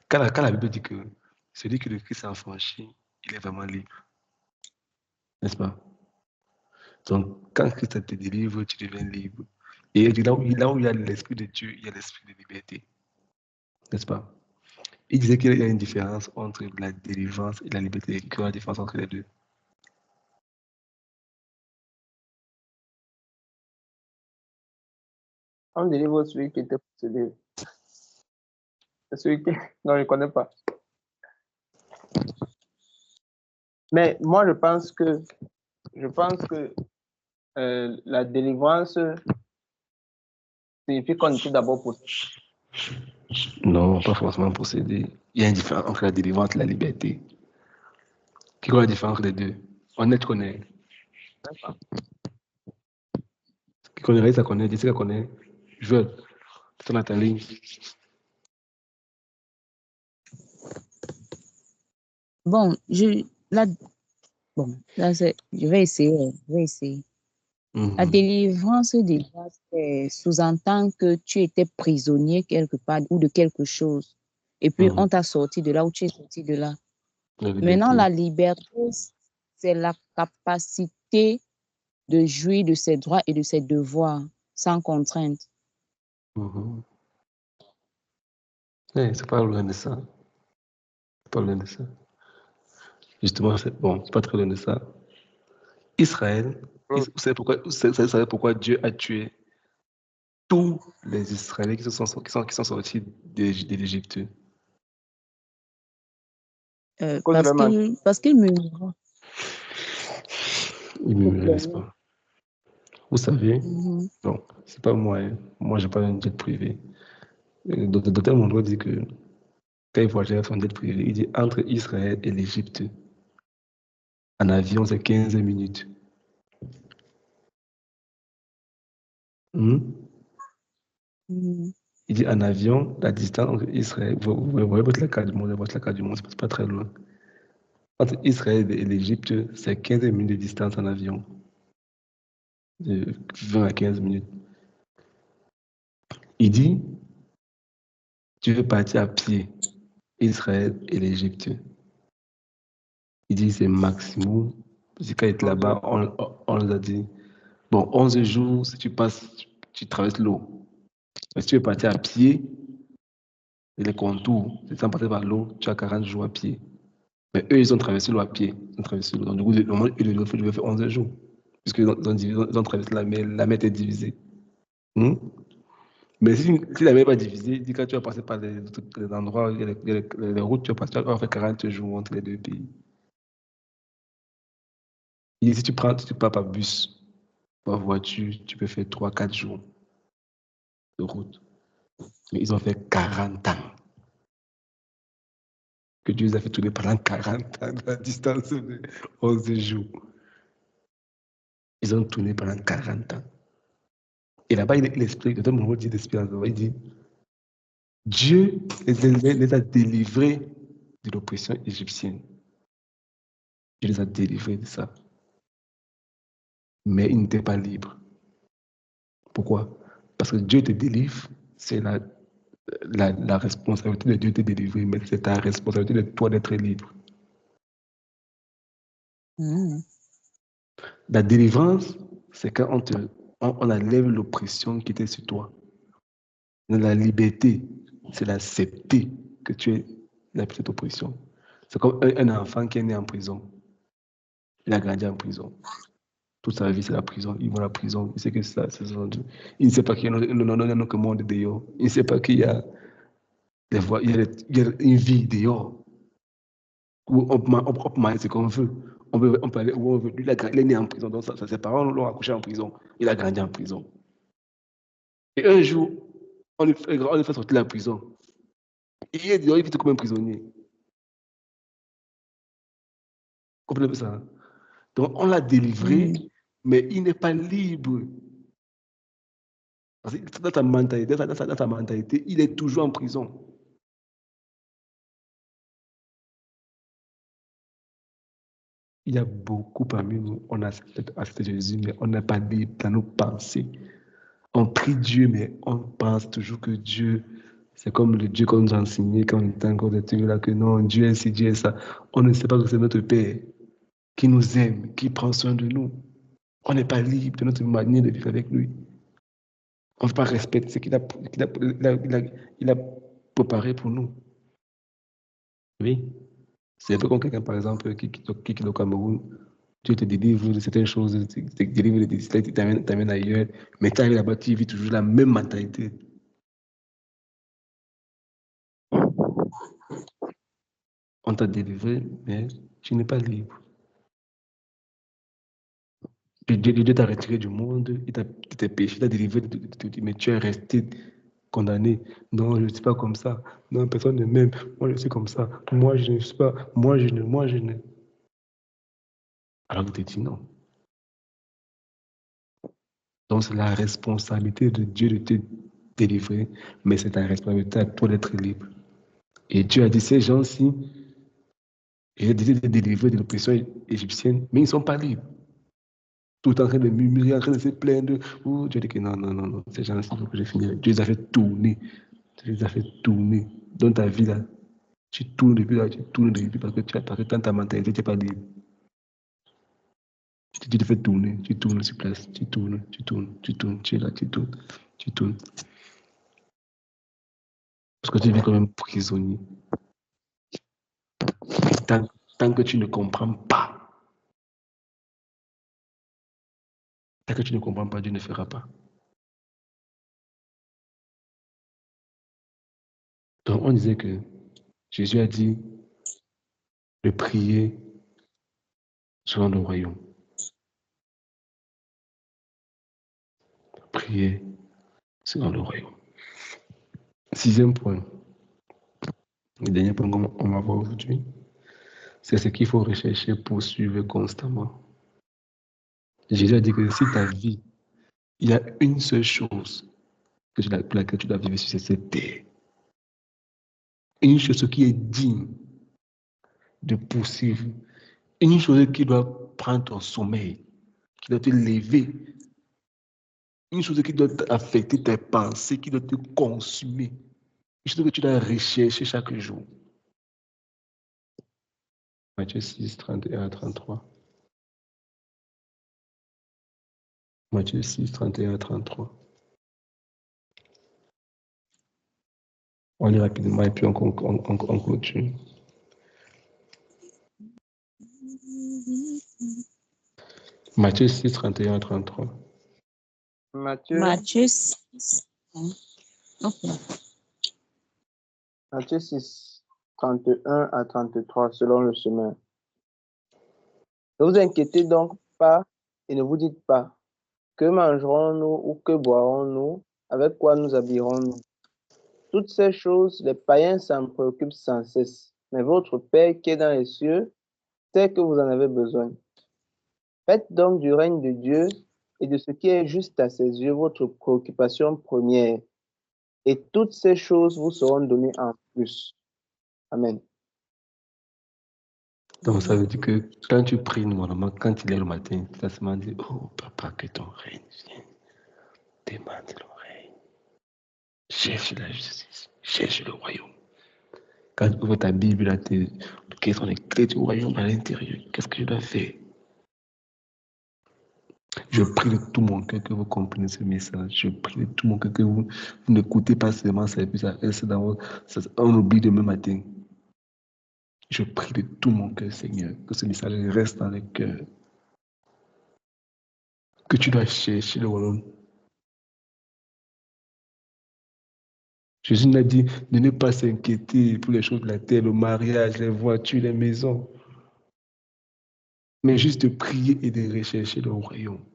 [SPEAKER 1] Quand la Bible dit que celui que le Christ a affranchi, il est vraiment libre. N'est-ce pas? Donc, quand Christ te délivre, tu deviens libre. Et là où il y a l'Esprit de Dieu, il y a l'Esprit de liberté. N'est-ce pas? Il disait qu'il y a une différence entre la délivrance et la liberté. Quelle est la différence entre les deux?
[SPEAKER 4] On délivre celui qui était possédé. Celui qui... Non, je ne connais pas. Mais moi, je pense que la délivrance signifie qu'on était d'abord possédé.
[SPEAKER 1] Non, pas forcément possédé. Il y a une différence entre la délivrance et la liberté. Quelle est la différence entre les deux? On est connaît. Qui connaît Raïs, ça connaît, Jessica connaît. Joël, c'est Nathalie.
[SPEAKER 5] Bon, je vais essayer. La délivrance déjà sous-entend que tu étais prisonnier quelque part ou de quelque chose. Et puis, on t'a sorti de là ou tu es sorti de là. Maintenant, la liberté, c'est la capacité de jouir de ses droits et de ses devoirs sans contrainte.
[SPEAKER 1] C'est pas loin de ça. C'est pas loin de ça. Justement, c'est pas très loin de ça. Israël, vous savez pourquoi Dieu a tué tous les Israéliens qui sont sortis de l'Égypte?
[SPEAKER 5] Parce qu'il murmura.
[SPEAKER 1] Il ne me laisse pas. Vous savez, non, c'est pas moi. Moi, j'ai pas un jet privé. Le docteur Monroe dit que quand il voyageait avec son jet privé, il dit entre Israël et l'Égypte, en avion, c'est 15 minutes. Il dit en avion, la distance entre Israël, vous voyez votre carte du monde, c'est pas très loin. Entre Israël et l'Égypte, c'est 15 minutes de distance en avion. De 20 à 15 minutes. Il dit, tu veux partir à pied, Israël et l'Égypte. Il dit, c'est maximum. Parce que quand il était là-bas, on nous a dit, bon, 11 jours, si tu passes, tu traverses l'eau. Mais si tu veux partir à pied, les contours, sans passer par l'eau, tu as 40 jours à pied. Mais eux, ils ont traversé l'eau à pied. Donc, du coup, normalement, ils devaient faire 11 jours. Puisqu'ils ont traversé la mer était divisée. Mais si la mer n'est pas divisée, quand tu vas passer par les endroits, les routes, tu vas faire 40 jours entre les deux pays. Et si tu pars par bus, par voiture, tu peux faire 3-4 jours de route. Mais ils ont fait 40 ans. Que Dieu les a fait tourner pendant 40 ans, la distance de 11 jours. Ils ont tourné pendant 40 ans. Et là-bas, il explique, le monde dit d'espérance, il dit, Dieu les a délivrés de l'oppression égyptienne. Dieu les a délivrés de ça. Mais ils n'étaient pas libres. Pourquoi? Parce que Dieu te délivre, c'est la responsabilité de Dieu de te délivrer, mais c'est ta responsabilité de toi d'être libre. La délivrance, c'est quand on enlève l'oppression qui était sur toi. La liberté, c'est d'accepter que tu es la petite oppression. C'est comme un enfant qui est né en prison. Il a grandi en prison. Toute sa vie, c'est la prison. Il va à la prison. Il sait que c'est il ne sait pas qu'il y a un autre monde dehors. Il ne sait pas qu'il y a une vie dehors. Où on peut manger ce qu'on veut. On peut aller où on veut. Lui, il est né en prison. Donc, ses parents l'ont accouché en prison. Il a grandi en prison. Et un jour, on lui fait sortir de la prison. Il est dehors, il vit comme un prisonnier. Comprenez ça? Hein? Donc, on l'a délivré, mais il n'est pas libre. Parce que dans ta mentalité, il est toujours en prison. Il y a beaucoup parmi nous, on a accepté Jésus, mais on n'est pas libre dans nos pensées. On prie Dieu, mais on pense toujours que Dieu, c'est comme le Dieu qu'on nous a enseigné quand on était encore des là, que non, Dieu est ci, Dieu est ça. On ne sait pas que c'est notre Père qui nous aime, qui prend soin de nous. On n'est pas libre de notre manière de vivre avec lui. On ne veut pas respecter ce qu'il a préparé pour nous. Oui. C'est un peu comme quelqu'un, par exemple, qui est au Cameroun. Dieu te délivre de certaines choses, te délivre de certaines, t'amène ailleurs. Mais tu arrives là-bas, tu vis toujours la même mentalité. On t'a délivré, mais tu n'es pas libre. Dieu t'a retiré du monde, il t'a péché, il t'a délivré, mais tu es resté condamné. Non, je ne suis pas comme ça. Non, personne ne m'aime. Moi, je suis comme ça. Moi, je ne suis pas. Moi, je ne. Alors, vous te dites non. Donc, c'est la responsabilité de Dieu de te délivrer, mais c'est ta responsabilité à toi d'être libre. Et Dieu a dit, ces gens-ci, il a décidé de délivrer de l'oppression égyptienne, mais ils ne sont pas libres. Tout en train de murmurer, en train de se plaindre. Oh, Dieu dit que non, ces gens-ci, il faut que je finisse. Dieu les a fait tourner. Dieu les a fait tourner. Dans ta vie, là, tu tournes depuis parce que dans ta mentalité, tu n'es pas libre. Tu te fais tourner, tu tournes sur place, tu tournes, tu es là, tu tournes. Parce que tu vis comme un prisonnier. Tant que tu ne comprends pas, Dieu ne fera pas. Donc, on disait que Jésus a dit de prier selon le royaume. Prier selon le royaume. 6e point, le dernier point qu'on va voir aujourd'hui, c'est ce qu'il faut rechercher, poursuivre constamment. Jésus a dit que si ta vie, il y a une seule chose pour laquelle tu dois vivre sur cette terre, une chose qui est digne de poursuivre, une chose qui doit prendre ton sommeil, qui doit te lever, une chose qui doit affecter tes pensées, qui doit te consumer, une chose que tu dois rechercher chaque jour. Matthieu 6, 31 à 33. Matthieu 6, 31 à 33. On lit rapidement et puis on clôture. Matthieu 6, 31 à 33.
[SPEAKER 5] Matthieu 6. Okay.
[SPEAKER 4] Matthieu 6, 31 à 33, selon le chemin. Ne vous inquiétez donc pas et ne vous dites pas, que mangerons-nous ou que boirons-nous, avec quoi nous habillerons-nous? Toutes ces choses, les païens s'en préoccupent sans cesse. Mais votre Père qui est dans les cieux sait que vous en avez besoin. Faites donc du règne de Dieu et de ce qui est juste à ses yeux votre préoccupation première. Et toutes ces choses vous seront données en plus. Amen.
[SPEAKER 1] Donc, ça veut dire que quand tu pries, normalement, quand il est le matin, tu vas seulement dire, oh, papa, que ton règne vienne. Demande le règne. Cherche la justice. Cherche le royaume. Quand tu ouvres ta Bible, là, quelles sont les clés du royaume à l'intérieur? Qu'est-ce que je dois faire? Je prie de tout mon cœur que vous compreniez ce message. Je prie de tout mon cœur que vous n'écoutez pas seulement ça et puis ça reste dans votre... On oublie demain matin. Je prie de tout mon cœur, Seigneur, que ce message reste dans le cœur. Que tu dois chercher le royaume. Jésus nous a dit de ne pas s'inquiéter pour les choses de la terre, le mariage, les voitures, les maisons. Mais juste de prier et de rechercher le royaume.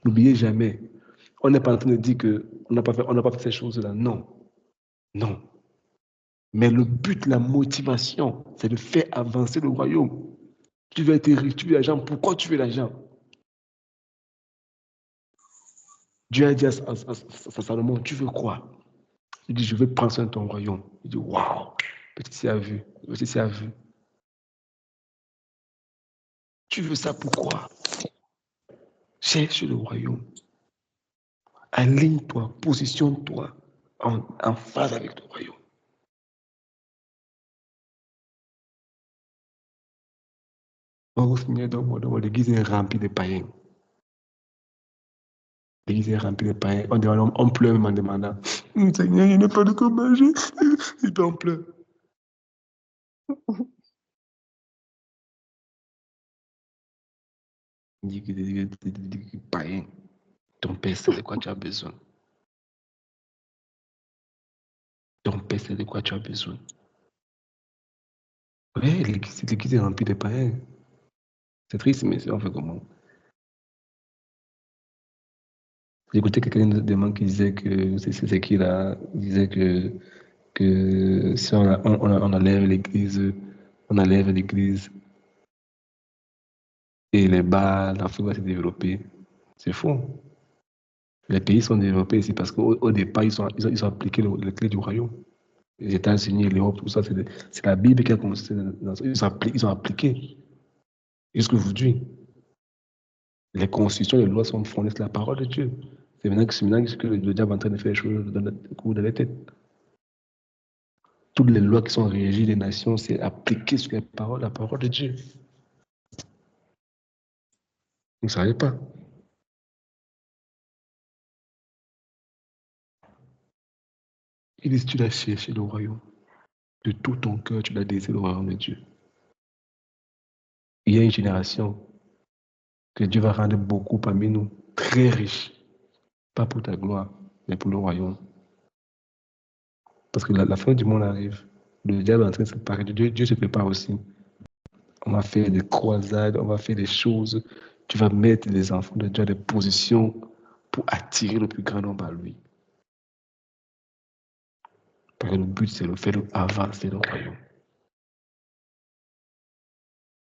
[SPEAKER 1] N'oubliez jamais, on n'est pas en train de dire qu'on n'a pas fait ces choses-là. Non. Non. Mais le but, la motivation, c'est de faire avancer le royaume. Tu veux être riche, tu veux l'argent. Pourquoi tu veux l'argent? Dieu a dit à Salomon, tu veux quoi? Il dit, je veux prendre soin de ton royaume. Il dit, waouh, petit a vu. Petit a vu. Tu veux ça pourquoi? Cherche le royaume. Aligne-toi, positionne-toi en phase avec le royaume. Au Seigneur, dans l'église est remplie de païens. L'église est remplie de païens. On pleure même en demandant, Seigneur, il n'y a pas de quoi manger. Et puis on pleure. Il dit que païen, ton père sait de quoi tu as besoin. Ton père sait de quoi tu as besoin. Oui, l'église est remplie de païens. C'est triste, mais on fait comment? J'écoutais quelqu'un de qui disait que c'est qui là, disait que si on enlève l'église et les bars, l'Afrique va se développer. C'est faux. Les pays sont développés ici parce qu'au départ, ils ont appliqué les clés du royaume. Les États-Unis, l'Europe, tout ça, c'est la Bible qui a commencé. Ils ont appliqué jusqu'aujourd'hui. Les constitutions, les lois sont fondées sur la parole de Dieu. C'est maintenant que le diable est en train de faire les choses dans le coup de la tête. Toutes les lois qui sont régies des nations, c'est appliqué sur la parole de Dieu. Vous ne savez pas. Il dit, tu dois chercher le royaume. De tout ton cœur, tu dois désirer le royaume de Dieu. Il y a une génération que Dieu va rendre beaucoup parmi nous, très riches. Pas pour ta gloire, mais pour le royaume. Parce que la fin du monde arrive. Le diable est en train de se préparer. Dieu se prépare aussi. On va faire des croisades, on va faire des choses. Tu vas mettre les enfants de Dieu à des positions pour attirer le plus grand nombre à lui. Parce que le but, c'est de faire avancer le royaume.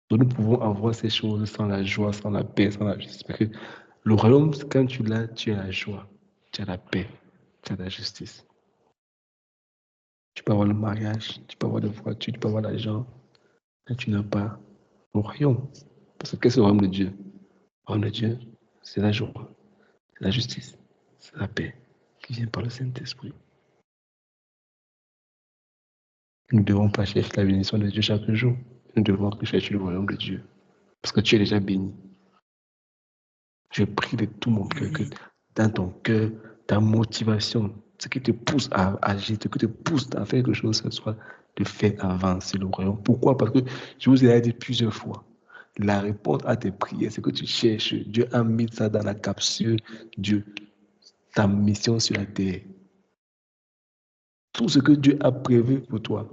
[SPEAKER 1] Donc nous pouvons avoir ces choses sans la joie, sans la paix, sans la justice. Parce que le royaume, quand tu l'as, tu as la joie, tu as la paix, tu as la justice. Tu peux avoir le mariage, tu peux avoir des voitures, tu peux avoir l'argent, mais tu n'as pas le royaume. Parce que qu'est-ce que le royaume de Dieu? Le royaume de Dieu, c'est la joie, c'est la justice, c'est la paix qui vient par le Saint-Esprit. Nous ne devons pas chercher la bénédiction de Dieu chaque jour. Nous devons chercher le royaume de Dieu. Parce que tu es déjà béni. Je prie de tout mon cœur que dans ton cœur, ta motivation, ce qui te pousse à agir, ce qui te pousse à faire quelque chose, ce soit de faire avancer le royaume. Pourquoi? Parce que je vous ai dit plusieurs fois, la réponse à tes prières, c'est que tu cherches. Dieu a mis ça dans la capsule. Dieu, ta mission sur la terre. Tout ce que Dieu a prévu pour toi.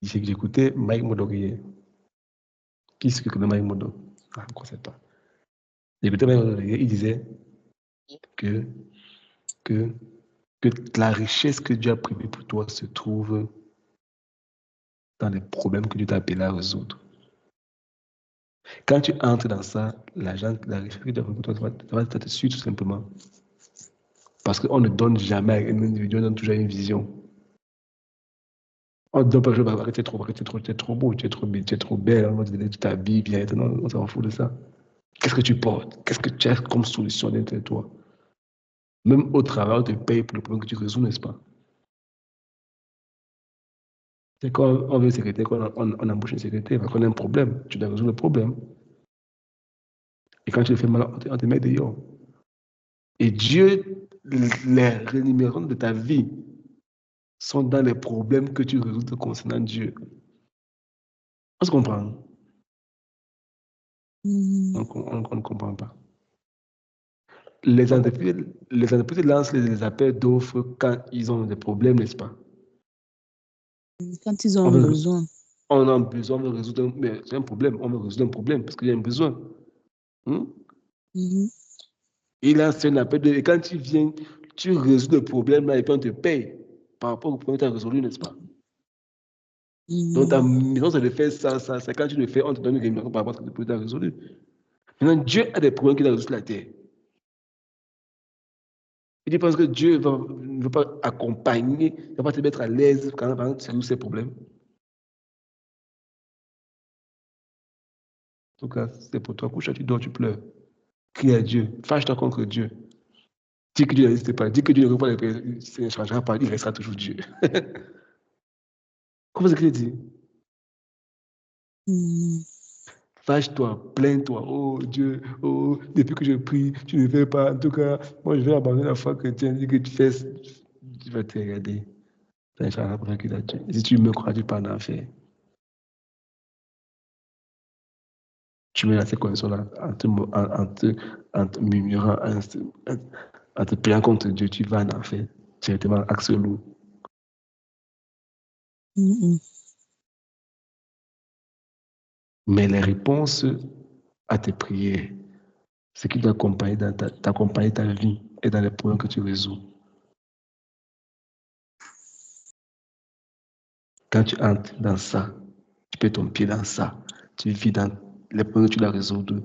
[SPEAKER 1] J'écoutais Mike Modo hier. Qui est-ce que connaît Mike Modo? Je ne sais pas. J'écoutais Mike Modo hier, il disait que la richesse que Dieu a prévue pour toi se trouve dans les problèmes que Dieu t'a appelé à résoudre. Quand tu entres dans ça, la richesse que Dieu a prévue pour toi va te suivre tout simplement. Parce qu'on ne donne jamais à un individu, on donne toujours une vision. On ne donne pas que tu es trop beau, tu es trop belle, on va te donner ta vie bien, non, on s'en fout de ça. Qu'est-ce que tu portes? Qu'est-ce que tu as comme solution d'être toi? Même au travail, on te paye pour le problème que tu résous, n'est-ce pas? C'est quand on veut une secrétaire, quand on embauche une secrétaire, parce qu'on a un problème, tu dois résoudre le problème. Et quand tu le fais mal, on te met dehors. Et Dieu, les rémunérations de ta vie sont dans les problèmes que tu résous concernant Dieu. On se comprend? On ne comprend pas. Les entreprises lancent les appels d'offres quand ils ont des problèmes, n'est-ce pas?
[SPEAKER 5] Quand ils ont besoin.
[SPEAKER 1] On a besoin de résoudre un problème. On veut résoudre un problème parce qu'il y a un besoin. Il lance un appel et quand tu viens, tu résous le problème là et puis on te paye par rapport au problème que tu as résolu, n'est-ce pas? Donc ta mission, c'est de faire ça. C'est quand tu le fais, on te donne une rémunération par rapport à ce que tu as résolu. Maintenant, Dieu a des problèmes qu'il a résolus sur la terre. Et tu penses que Dieu ne veut pas accompagner, ne va pas te mettre à l'aise quand tu résous ces problèmes? En tout cas, c'est pour toi. Couche, tu dors, tu pleures. Crie à Dieu. Fâche-toi contre Dieu. Dis que Dieu n'existe pas. Dis que Dieu ne veut pas ça ne changera pas. Il restera toujours Dieu. Comment est-ce qu'il dit? Fâche-toi, plains-toi. Oh Dieu, oh, depuis que je prie, tu ne fais pas. En tout cas, moi, je vais abandonner la foi chrétienne. Dis que tu fais. Tu vas te regarder. Ça ne changera pas qu'il a Dieu. Si tu me crois, tu peux en enfer. Tu mets dans ces conditions-là, en te murmurant, en te priant contre Dieu, tu vas en enfer. Directement, axe lourd. Mais les réponses à tes prières, ce qui doit t'accompagner ta vie et dans les problèmes que tu résous. Quand tu entres dans ça, tu mets ton pied dans ça, tu vis dans les problèmes que tu dois résoudre,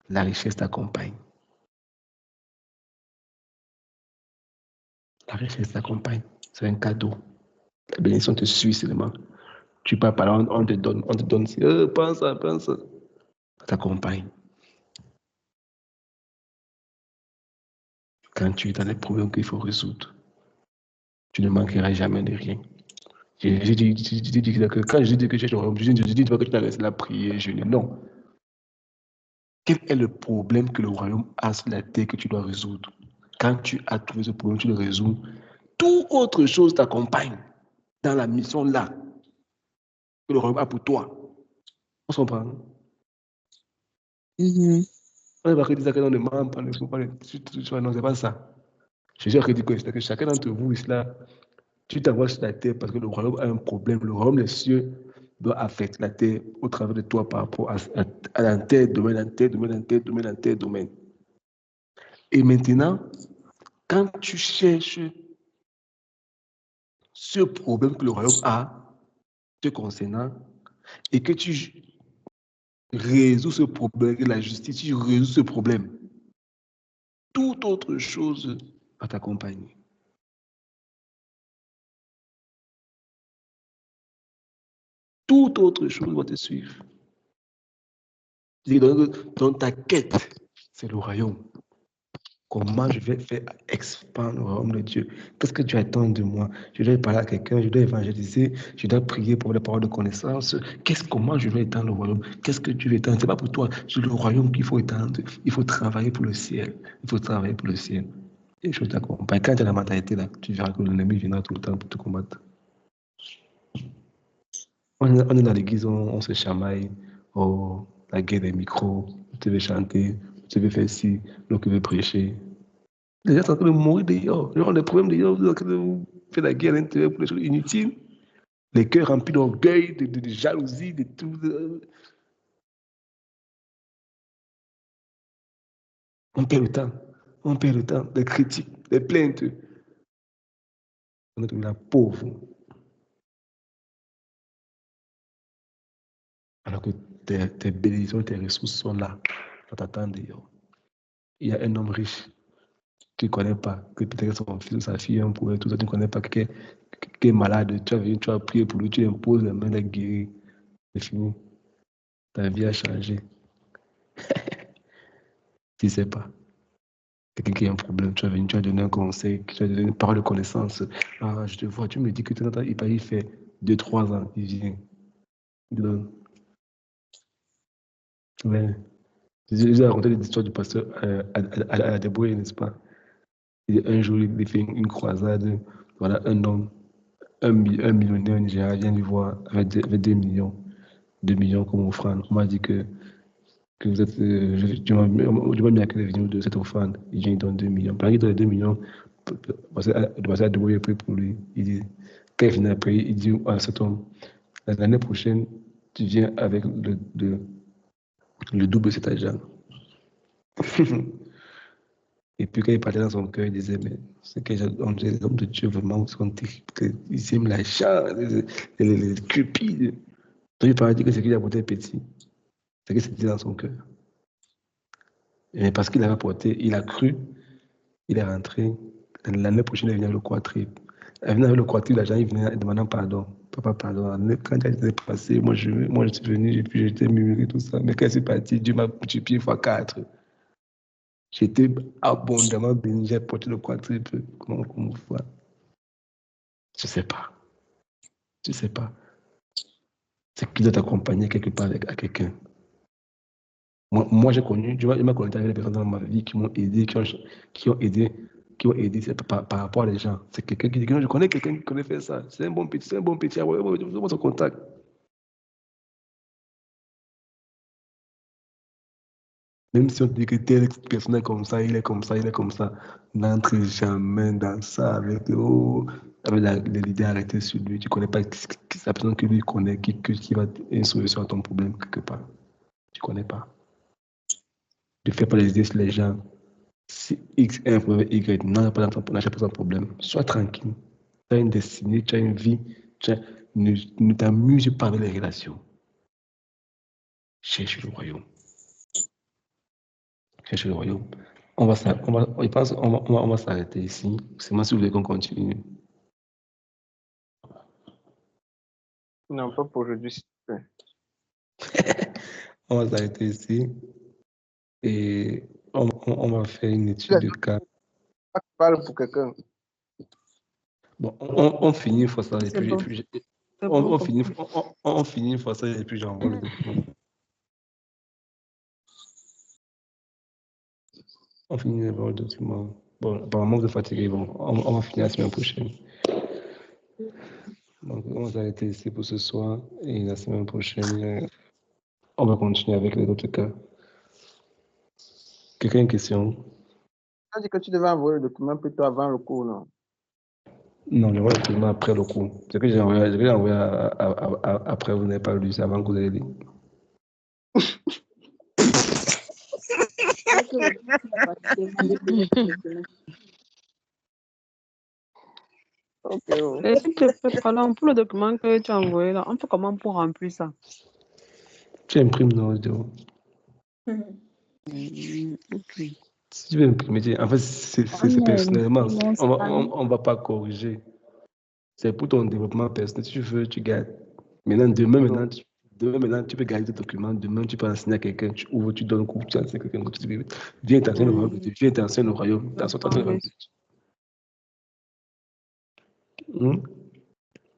[SPEAKER 1] la richesse t'accompagne. La richesse t'accompagne. C'est un cadeau. La bénédiction te suit seulement. Tu pars par là, on te donne. Pense ça. Ça t'accompagne. Quand tu es dans les problèmes qu'il faut résoudre, tu ne manqueras jamais de rien. J'ai dit que quand je dis que je cherche le royaume, je dis pas que tu dois rester là prier, jeûner. Non. Quel est le problème que le royaume a sur la terre que tu dois résoudre? Quand tu as trouvé ce problème, tu le résous. Toute autre chose t'accompagne dans la mission là que le royaume a pour toi. On se comprend?
[SPEAKER 5] Mhm.
[SPEAKER 1] On ne va pas dire que non, ne ment pas, ne faut pas. Non, c'est pas ça. Jésus a dit que chacun d'entre vous ici là, tu t'envoies sur la terre parce que le royaume a un problème. Le royaume des cieux doit affecter la terre au travers de toi par rapport à un tel domaine. Et maintenant, quand tu cherches ce problème que le royaume a te concernant et que tu résous ce problème, que la justice, tu résous ce problème, toute autre chose va t'accompagner. Toute autre chose va te suivre. Donc ta quête, c'est le royaume. Comment je vais faire expandre le royaume de Dieu? Qu'est-ce que Dieu attend de moi? Je dois parler à quelqu'un, je dois évangéliser, je dois prier pour les paroles de connaissance. Comment je vais étendre le royaume? Qu'est-ce que Dieu veut étendre? Ce n'est pas pour toi, c'est le royaume qu'il faut étendre. Il faut travailler pour le ciel. Il faut travailler pour le ciel. Et je t'accompagne. Quand tu as la mentalité là, tu verras que l'ennemi viendra tout le temps pour te combattre. On est dans l'église, on se chamaille. Oh, la guerre des micros. Tu veux chanter, tu veux faire ci, l'autre veut prêcher. Les gens sont en train de mourir dehors. Ils ont des problèmes dehors. Vous êtes en train de faire la guerre à l'intérieur pour des choses inutiles. Les cœurs remplis d'orgueil, de jalousie, de tout. On perd le temps. On perd le temps. Des critiques, des plaintes. On est de la pauvre. Alors que tes bénédictions, tes ressources sont là. On t'attend dehors. Il y a un homme riche. Tu ne connais pas, que peut-être son fils ou sa fille un problème, tout ça, tu ne connais pas, qui est malade, tu as prié pour lui, tu imposes les mains, il est guéri. C'est fini. Ta vie a changé. Tu ne sais pas. Quelqu'un qui a un problème, tu as venu, tu as donné un conseil, tu as donné une parole de connaissance. Ah, je te vois, tu me dis que il fait 2-3 ans, il vient. Il donne. Ouais. J'ai raconté l'histoire du pasteur à la débrouille, n'est-ce pas? Un jour, il fait une croisade. Voilà, un homme, un millionnaire nigérien vient lui voir avec 2 millions. 2 millions comme offrande. On m'a dit que vous êtes. Tu m'as mis à quelle vidéo de cette offrande. Il vient, il donne 2 millions. Pendant qu'il donne 2 millions, parce à débrouiller pour lui. Il dit, quand il finit après, il dit à cet homme, l'année prochaine, tu viens avec le double de cet argent. Et puis quand il parlait dans son cœur, il disait, mais c'est que les hommes de Dieu vraiment sont terribles, ils aiment l'argent, les cupides. Donc il parlait que c'est qu'il a porté petit, c'est que c'était dans son cœur. Et parce qu'il avait porté, il a cru, il est rentré. L'année prochaine, il venait avec le quadruple. Il venait avec le quadruple, l'argent, il venait demandant pardon. Papa, pardon. Quand il était passé, moi je suis venu, et puis j'étais murmuré, tout ça. Mais quand c'est parti, Dieu m'a multiplié fois 4. J'étais abondamment béni, j'ai porté le quadruple. Comment on voit? Je ne sais pas. Je ne sais pas. C'est qu'il doit t'accompagner quelque part à quelqu'un. Moi j'ai connu, Dieu m'a connecté avec des personnes dans ma vie qui m'ont aidé, qui ont aidé par rapport à les gens. C'est quelqu'un qui dit que non, je connais quelqu'un qui connaît faire ça. C'est un bon petit, ah ouais, je vois son contact. Même si on te dit que telle personne est comme ça, il est comme ça, n'entre jamais dans ça avec l'idée arrêtée sur lui. Tu ne connais pas la personne que lui connaît, qui va une solution à ton problème quelque part. Tu ne connais pas. Ne fais pas les idées sur les gens. Si X est un problème, Y n'achète pas son problème. Sois tranquille. Tu as une destinée, tu as une vie. Ne t'amuse pas avec les relations. Cherche le royaume. Cherche le royaume. Je pense on va s'arrêter ici. C'est moi si vous voulez qu'on continue.
[SPEAKER 4] Non, pas pour aujourd'hui, s'il te plaît.
[SPEAKER 1] On va s'arrêter ici et on va faire une étude de cas.
[SPEAKER 4] Tu parles pour quelqu'un.
[SPEAKER 1] Bon, on finit une fois ça et
[SPEAKER 3] C'est
[SPEAKER 1] puis,
[SPEAKER 3] bon. C'est bon,
[SPEAKER 1] on finit une fois ça et puis j'envoie le document. On finit d'abord le document. Bon, apparemment vous êtes fatigué. Bon, on va finir la semaine prochaine. Donc, on va s'arrêter ici pour ce soir et la semaine prochaine, on va continuer avec les autres cas. Quelqu'un a une question?
[SPEAKER 4] Tu as dit que tu devais envoyer le document plutôt avant le cours, non?
[SPEAKER 1] Non, j'envoie le document après le cours. Ce que j'ai envoyé après, vous n'avez pas lu, c'est avant que vous ayez lu.
[SPEAKER 4] Ok. Oh.
[SPEAKER 3] Et s'il te plaît, pardon, pour le document que tu as envoyé là, on fait comment pour remplir ça?
[SPEAKER 1] Tu imprimes nos vidéos.
[SPEAKER 3] Ok.
[SPEAKER 1] Si tu veux imprimer, en fait, c'est personnellement. On ne va pas corriger. C'est pour ton développement personnel. Si tu veux, tu gardes. Maintenant, demain, tu peux garder tes documents. Demain, tu peux enseigner à quelqu'un. Tu ouvres, tu donnes un cours, tu enseignes à quelqu'un. Tu dis, viens t'enseigner le royaume de Dieu. Viens t'enseigner le royaume. T'enseignes le royaume de Dieu.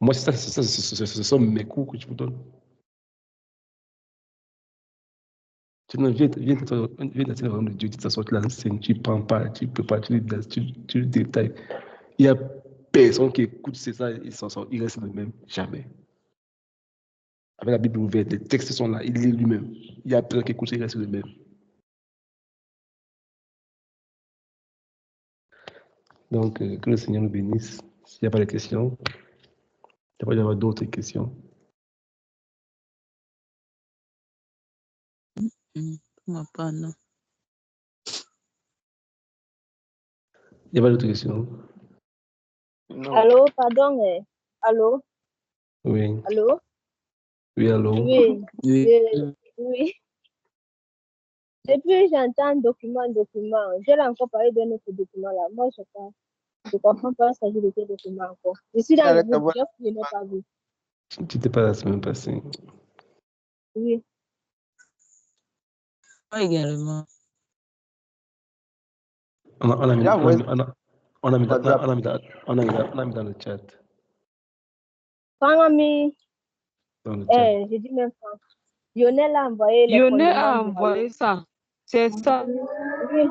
[SPEAKER 1] Moi, ce sont mes cours que je vous donne. Tu viens t'enseigner le royaume de Dieu. Tu t'assois, tu l'enseignes, tu ne prends pas, tu ne peux pas, tu le détailles. Il n'y a personne qui écoute ça, il reste le même. Jamais. Avec la Bible ouverte, les textes sont là, il lit lui-même. Il y a personne qui écoute ça, il reste le même. Donc, que le Seigneur nous bénisse. S'il n'y a pas de questions, il va y avoir d'autres questions.
[SPEAKER 5] Moi pas, non.
[SPEAKER 1] Il n'y a pas d'autres questions?
[SPEAKER 4] Non.
[SPEAKER 2] Allô, pardon. Allô,
[SPEAKER 1] Oui.
[SPEAKER 2] allô?
[SPEAKER 1] Oui, allô?
[SPEAKER 2] Oui,
[SPEAKER 5] Oui.
[SPEAKER 2] oui. Depuis, j'entends document. J'ai encore parlé d'un autre document là. Moi, je ne comprends pas ce s'agit de quel document encore. Je suis dans le
[SPEAKER 4] Avec ta
[SPEAKER 2] groupe,
[SPEAKER 4] voix.
[SPEAKER 2] je n'ai pas vu.
[SPEAKER 1] Tu n'étais pas la semaine passée.
[SPEAKER 2] Oui.
[SPEAKER 5] Moi également.
[SPEAKER 1] On a mis
[SPEAKER 4] J'ai envoyé
[SPEAKER 1] dans le chat.
[SPEAKER 2] Quand ami,
[SPEAKER 1] Dans le chat.
[SPEAKER 2] j'ai dit même pas. Lionel a envoyé les
[SPEAKER 3] Lionel a
[SPEAKER 2] fondements du
[SPEAKER 3] envoyé
[SPEAKER 2] royaume.
[SPEAKER 3] ça. C'est ça.
[SPEAKER 2] Oui.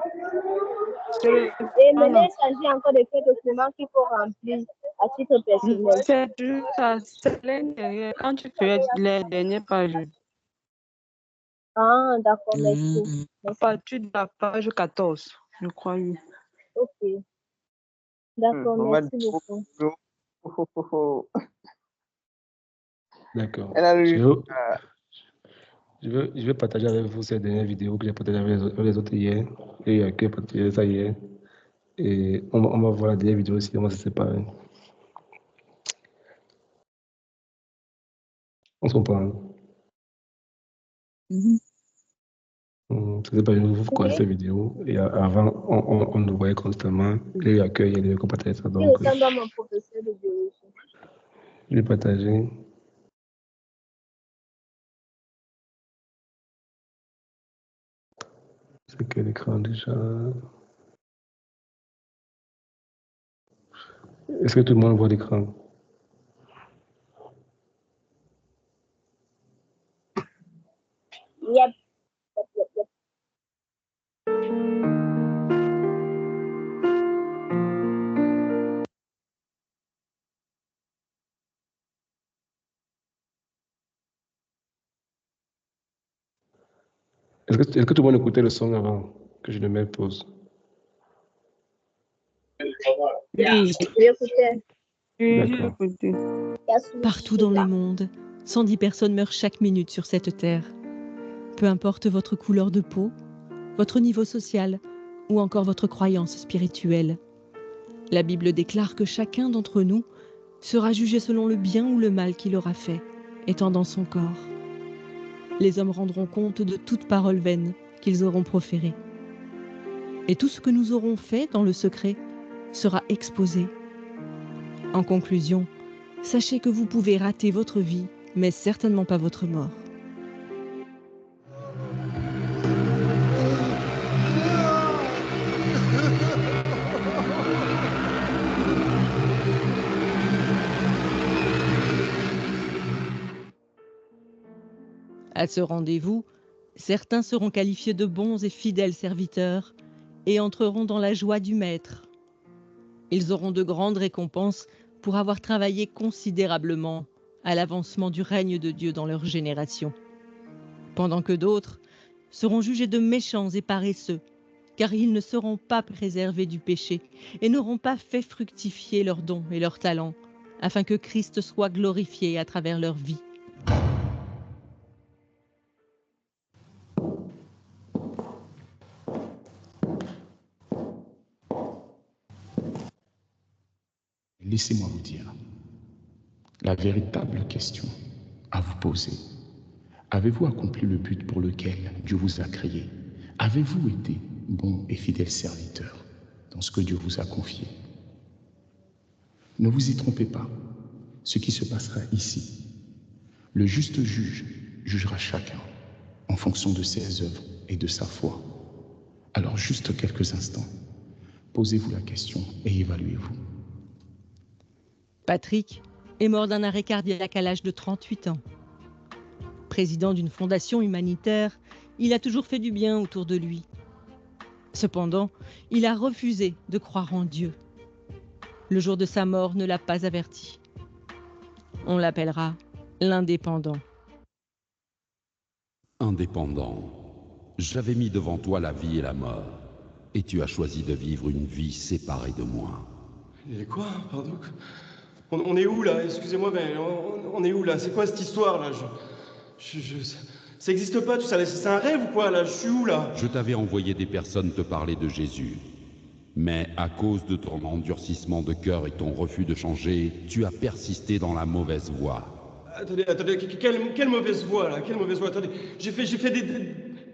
[SPEAKER 3] C'est le
[SPEAKER 2] Et
[SPEAKER 3] document
[SPEAKER 2] maintenant,
[SPEAKER 3] là.
[SPEAKER 2] il s'agit encore de quel document qu'il faut remplir à titre personnel.
[SPEAKER 3] C'est juste ça. C'est l'intérieur. Quand tu fais les dernières pages,
[SPEAKER 2] Ah, d'accord, merci.
[SPEAKER 3] à partir de la page 14, je crois. Oui.
[SPEAKER 2] Ok. D'accord,
[SPEAKER 4] Maman
[SPEAKER 2] merci
[SPEAKER 4] dit,
[SPEAKER 2] beaucoup.
[SPEAKER 1] D'accord.
[SPEAKER 4] Elle a lu.
[SPEAKER 1] Je vais partager avec vous ces dernières vidéos que j'ai partagées avec les autres hier. Et il y a que partagé ça hier. Et on va voir la dernière vidéo aussi, on va se séparer. On se comprend. Je sais pas, vous connaissez ces vidéos. Et avant, on nous voyait constamment. Et il y a que il y a des qu'on partage ça.
[SPEAKER 2] Il
[SPEAKER 1] Donc,
[SPEAKER 2] ressemble à mon professeur de biologie.
[SPEAKER 1] je vais partager. C'est quel écran déjà? Est-ce que tout le monde voit l'écran?
[SPEAKER 2] Yep.
[SPEAKER 1] Est-ce que tout le monde écoutait le son avant que je le mette pause?
[SPEAKER 3] Oui,
[SPEAKER 2] J'écoutais.
[SPEAKER 3] j'ai
[SPEAKER 1] D'accord.
[SPEAKER 3] écouté.
[SPEAKER 6] Partout dans le monde, 110 personnes meurent chaque minute sur cette terre. Peu importe votre couleur de peau, votre niveau social ou encore votre croyance spirituelle. La Bible déclare que chacun d'entre nous sera jugé selon le bien ou le mal qu'il aura fait, étant dans son corps. Les hommes rendront compte de toute parole vaine qu'ils auront proférée. Et tout ce que nous aurons fait dans le secret sera exposé. En conclusion, sachez que vous pouvez rater votre vie, mais certainement pas votre mort. À ce rendez-vous, certains seront qualifiés de bons et fidèles serviteurs et entreront dans la joie du Maître. Ils auront de grandes récompenses pour avoir travaillé considérablement à l'avancement du règne de Dieu dans leur génération. Pendant que d'autres seront jugés de méchants et paresseux, car ils ne seront pas préservés du péché et n'auront pas fait fructifier leurs dons et leurs talents, afin que Christ soit glorifié à travers leur vie.
[SPEAKER 7] Laissez-moi vous dire, la véritable question à vous poser, avez-vous accompli le but pour lequel Dieu vous a créé? Avez-vous été bon et fidèle serviteur dans ce que Dieu vous a confié? Ne vous y trompez pas, ce qui se passera ici, le juste juge jugera chacun en fonction de ses œuvres et de sa foi. Alors juste quelques instants, posez-vous la question et évaluez-vous.
[SPEAKER 6] Patrick est mort d'un arrêt cardiaque à l'âge de 38 ans. Président d'une fondation humanitaire, il a toujours fait du bien autour de lui. Cependant, il a refusé de croire en Dieu. Le jour de sa mort ne l'a pas averti. On l'appellera l'indépendant.
[SPEAKER 8] Indépendant, j'avais mis devant toi la vie et la mort, et tu as choisi de vivre une vie séparée de moi.
[SPEAKER 9] Et quoi? Pardon? On est où là? Excusez-moi, mais on est où là? C'est quoi cette histoire là? Ça n'existe pas tout ça, c'est un rêve ou quoi là? Je suis où là?
[SPEAKER 8] Je t'avais envoyé des personnes te parler de Jésus. Mais à cause de ton endurcissement de cœur et ton refus de changer, tu as persisté dans la mauvaise voie.
[SPEAKER 9] Attendez, quelle mauvaise voie là? Quelle mauvaise voie? Attendez, j'ai fait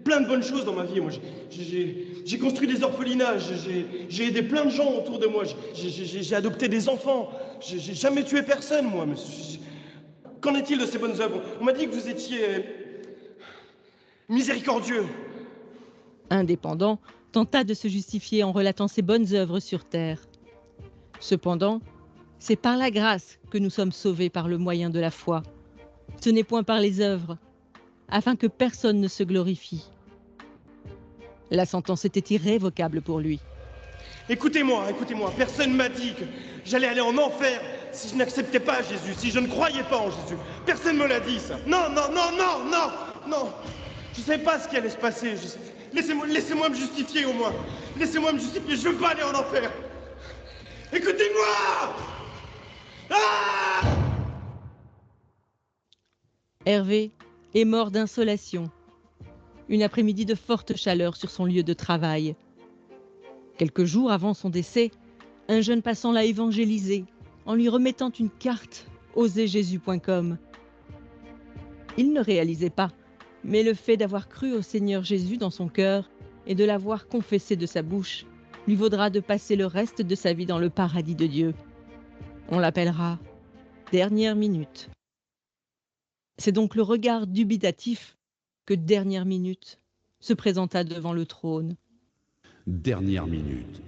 [SPEAKER 9] plein de bonnes choses dans ma vie. Moi, j'ai construit des orphelinats, j'ai aidé plein de gens autour de moi, j'ai adopté des enfants, j'ai jamais tué personne, moi. Mais qu'en est-il de ces bonnes œuvres? On m'a dit que vous étiez miséricordieux.
[SPEAKER 6] Indépendant tenta de se justifier en relatant ses bonnes œuvres sur terre. Cependant, c'est par la grâce que nous sommes sauvés par le moyen de la foi. Ce n'est point par les œuvres, afin que personne ne se glorifie. La sentence était irrévocable pour lui.
[SPEAKER 9] Écoutez-moi, personne m'a dit que j'allais aller en enfer si je n'acceptais pas Jésus, si je ne croyais pas en Jésus. Personne me l'a dit ça. Non. Je ne savais pas ce qui allait se passer. Laissez-moi me justifier au moins. Laissez-moi me justifier, je veux pas aller en enfer. Écoutez-moi! Ah!
[SPEAKER 6] Hervé est mort d'insolation. Une après-midi de forte chaleur sur son lieu de travail. Quelques jours avant son décès, un jeune passant l'a évangélisé en lui remettant une carte oserjésus.com. Il ne réalisait pas, mais le fait d'avoir cru au Seigneur Jésus dans son cœur et de l'avoir confessé de sa bouche lui vaudra de passer le reste de sa vie dans le paradis de Dieu. On l'appellera Dernière Minute. C'est donc le regard dubitatif que Dernière Minute se présenta devant le trône.
[SPEAKER 8] Dernière minute.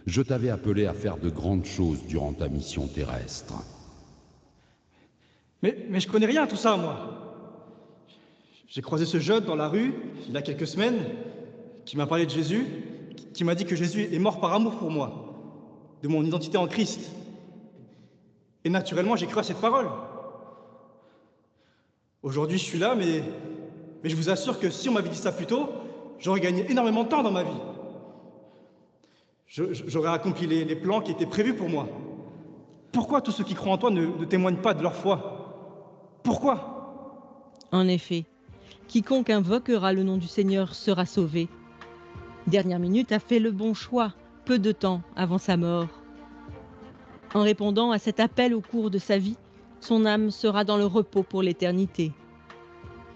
[SPEAKER 8] Je t'avais appelé à faire de grandes choses durant ta mission terrestre.
[SPEAKER 9] Mais je connais rien à tout ça, moi. J'ai croisé ce jeune dans la rue, il y a quelques semaines, qui m'a parlé de Jésus, qui m'a dit que Jésus est mort par amour pour moi, de mon identité en Christ. Et naturellement, j'ai cru à cette parole. Aujourd'hui, je suis là, mais je vous assure que si on m'avait dit ça plus tôt, j'aurais gagné énormément de temps dans ma vie. J'aurais accompli les plans qui étaient prévus pour moi. Pourquoi tous ceux qui croient en toi ne témoignent pas de leur foi? Pourquoi?
[SPEAKER 6] En effet, quiconque invoquera le nom du Seigneur sera sauvé. Dernière Minute a fait le bon choix, peu de temps avant sa mort. En répondant à cet appel au cours de sa vie, son âme sera dans le repos pour l'éternité.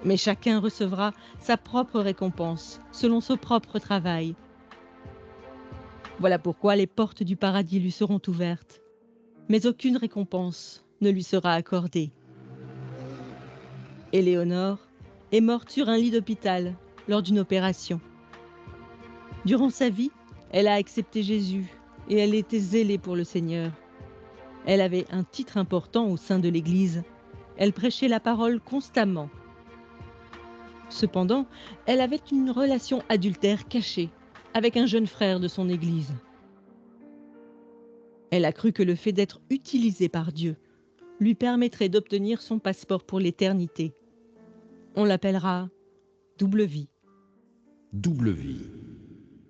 [SPEAKER 6] Mais chacun recevra sa propre récompense, selon son propre travail. Voilà pourquoi les portes du paradis lui seront ouvertes, mais aucune récompense ne lui sera accordée. Éléonore est morte sur un lit d'hôpital lors d'une opération. Durant sa vie, elle a accepté Jésus et elle était zélée pour le Seigneur. Elle avait un titre important au sein de l'Église. Elle prêchait la parole constamment. Cependant, elle avait une relation adultère cachée avec un jeune frère de son Église. Elle a cru que le fait d'être utilisée par Dieu lui permettrait d'obtenir son passeport pour l'éternité. On l'appellera double vie.
[SPEAKER 8] Double vie.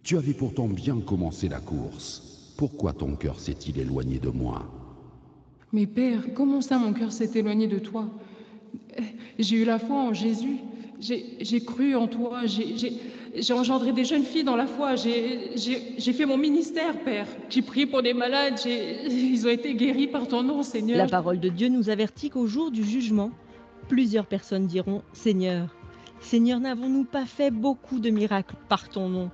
[SPEAKER 8] Tu avais pourtant bien commencé la course. Pourquoi ton cœur s'est-il éloigné de moi?
[SPEAKER 10] Mais Père, comment ça mon cœur s'est éloigné de toi? J'ai eu la foi en Jésus. J'ai cru en toi. J'ai engendré des jeunes filles dans la foi. J'ai fait mon ministère, Père. J'ai prié pour des malades. Ils ont été guéris par ton nom, Seigneur.
[SPEAKER 6] La parole de Dieu nous avertit qu'au jour du jugement, plusieurs personnes diront « Seigneur, Seigneur, n'avons-nous pas fait beaucoup de miracles par ton nom ?»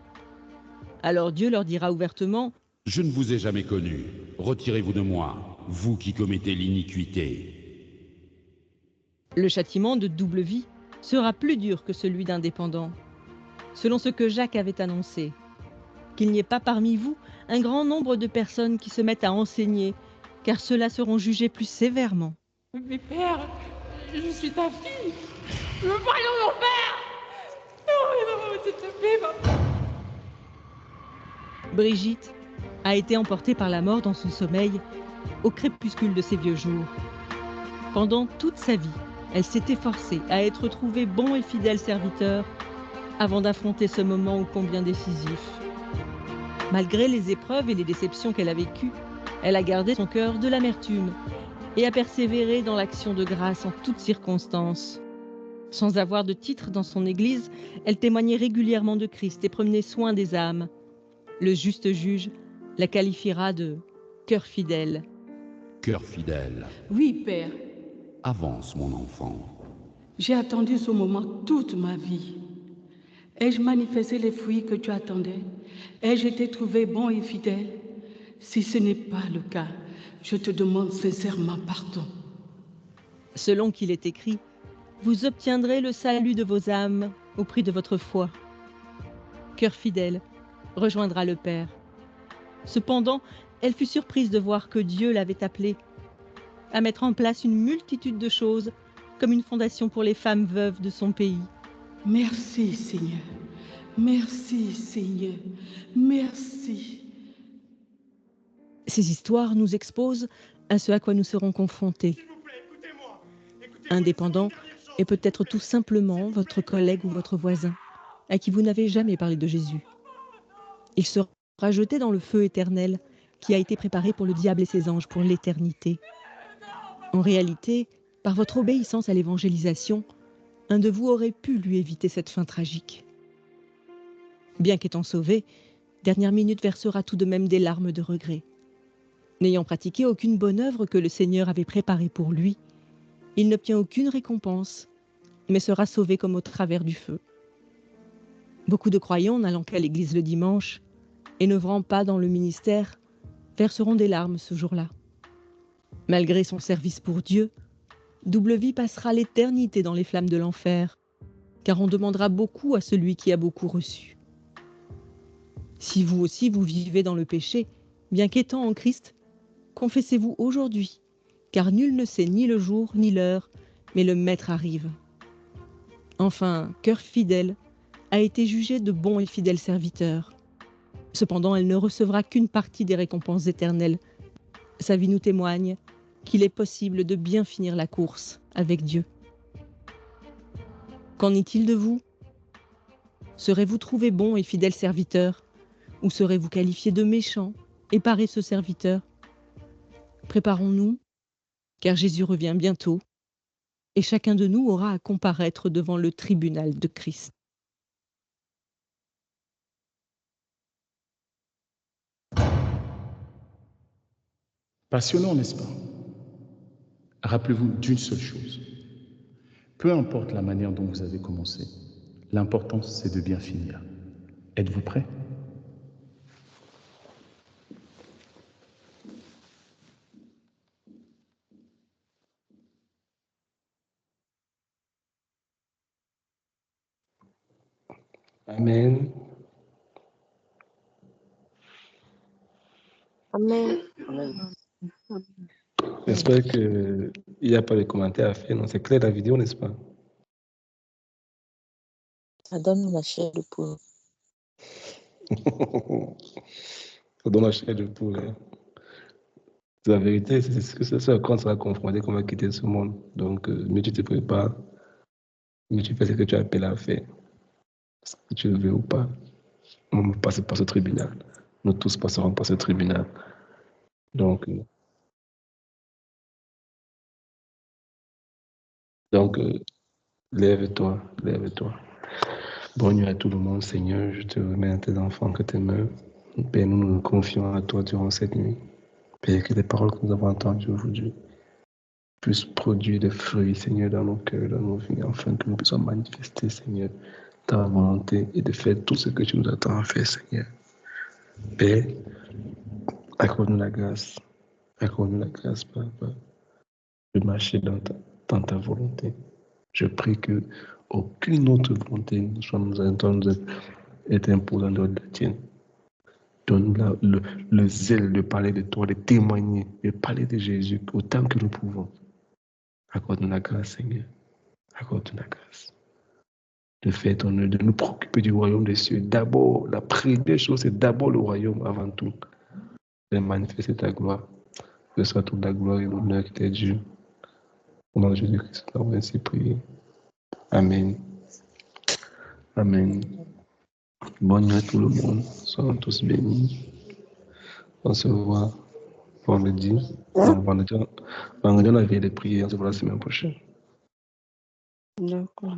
[SPEAKER 6] Alors Dieu leur dira ouvertement
[SPEAKER 8] « Je ne vous ai jamais connu. Retirez-vous de moi, vous qui commettez l'iniquité. »
[SPEAKER 6] Le châtiment de double vie sera plus dur que celui d'indépendant, selon ce que Jacques avait annoncé. Qu'il n'y ait pas parmi vous un grand nombre de personnes qui se mettent à enseigner, car ceux-là seront jugés plus sévèrement.
[SPEAKER 10] Mais Père, je suis ta fille. Je veux parler de mon Père. Non, s'il te plaît, papa.
[SPEAKER 6] Brigitte a été emportée par la mort dans son sommeil au crépuscule de ses vieux jours. Pendant toute sa vie, elle s'est efforcée à être trouvée bon et fidèle serviteur avant d'affronter ce moment ô combien décisif. Malgré les épreuves et les déceptions qu'elle a vécues, elle a gardé son cœur de l'amertume et a persévéré dans l'action de grâce en toutes circonstances. Sans avoir de titre dans son église, elle témoignait régulièrement de Christ et prenait soin des âmes. Le juste juge la qualifiera de « cœur fidèle ».
[SPEAKER 8] Cœur fidèle.
[SPEAKER 10] Oui, Père.
[SPEAKER 8] Avance, mon enfant.
[SPEAKER 10] J'ai attendu ce moment toute ma vie. Ai-je manifesté les fruits que tu attendais? Ai-je été trouvé bon et fidèle? Si ce n'est pas le cas, je te demande sincèrement pardon.
[SPEAKER 6] Selon qu'il est écrit, vous obtiendrez le salut de vos âmes au prix de votre foi. Cœur fidèle rejoindra le Père. Cependant, elle fut surprise de voir que Dieu l'avait appelée à mettre en place une multitude de choses, comme une fondation pour les femmes veuves de son pays.
[SPEAKER 10] Merci, Seigneur. Merci, Seigneur. Merci.
[SPEAKER 6] Ces histoires nous exposent à ce à quoi nous serons confrontés. Indépendant est peut-être tout simplement votre collègue ou votre voisin, à qui vous n'avez jamais parlé de Jésus. Il sera jeté dans le feu éternel qui a été préparé pour le diable et ses anges pour l'éternité. En réalité, par votre obéissance à l'évangélisation, un de vous aurait pu lui éviter cette fin tragique. Bien qu'étant sauvé, Dernière Minute versera tout de même des larmes de regret. N'ayant pratiqué aucune bonne œuvre que le Seigneur avait préparée pour lui, il n'obtient aucune récompense, mais sera sauvé comme au travers du feu. Beaucoup de croyants n'allant qu'à l'église le dimanche et n'œuvrant pas dans le ministère verseront des larmes ce jour-là. Malgré son service pour Dieu, double vie passera l'éternité dans les flammes de l'enfer, car on demandera beaucoup à celui qui a beaucoup reçu. Si vous aussi vous vivez dans le péché, bien qu'étant en Christ, confessez-vous aujourd'hui, car nul ne sait ni le jour ni l'heure, mais le Maître arrive. Enfin, cœur fidèle a été jugé de bon et fidèle serviteur. Cependant, elle ne recevra qu'une partie des récompenses éternelles. Sa vie nous témoigne qu'il est possible de bien finir la course avec Dieu. Qu'en est-il de vous? Serez-vous trouvé bon et fidèle serviteur, ou serez-vous qualifié de méchant et paresseux serviteur? Préparons-nous, car Jésus revient bientôt, et chacun de nous aura à comparaître devant le tribunal de Christ.
[SPEAKER 7] Passionnant, n'est-ce pas? Rappelez-vous d'une seule chose. Peu importe la manière dont vous avez commencé, l'important c'est de bien finir. Êtes-vous prêts?
[SPEAKER 1] Amen.
[SPEAKER 2] Amen.
[SPEAKER 3] Amen.
[SPEAKER 1] J'espère qu'il n'y a pas de commentaires à faire. Non, c'est clair la vidéo, n'est-ce pas?
[SPEAKER 5] Ça donne la chair de poule.
[SPEAKER 1] Ça donne la chair de poule. Hein. La vérité, c'est ce que c'est quand tu seras confronté qu'on va quitter ce monde. Donc, mais tu te prépares, mais tu fais ce que tu appelles à faire. Ce que tu le veux ou pas. On va passer par ce tribunal. Nous tous passerons par ce tribunal. Donc, lève-toi, lève-toi. Bonne nuit à tout le monde, Seigneur. Je te remets à tes enfants que tes mains. Père, nous nous confions à toi durant cette nuit. Père, que les paroles que nous avons entendues aujourd'hui puissent produire des fruits, Seigneur, dans nos cœurs, dans nos vies, afin que nous puissions manifester, Seigneur, ta volonté et de faire tout ce que tu nous attends à faire, Seigneur. Père, accorde-nous la grâce. Accorde-nous la grâce, Papa, de marcher dans ta volonté. Je prie que aucune autre volonté ne soit nous être imposante de la tienne. Donne-nous le zèle de parler de toi, de témoigner, de parler de Jésus autant que nous pouvons. Accorde-nous la grâce, Seigneur. Accorde-nous la grâce de faire ton œuvre, de nous préoccuper du royaume des cieux. D'abord, la première chose, c'est d'abord le royaume avant tout. De manifester ta gloire. Que ce soit toute la gloire et l'honneur qui t'est dû. Au nom de Jésus-Christ, nous avons ainsi prié. Amen. Amen. Bonne nuit à tout le monde. Soyons tous bénis. On se voit vendredi. Non, vendredi, on a veillé de prier. On se voit la semaine prochaine.
[SPEAKER 3] D'accord.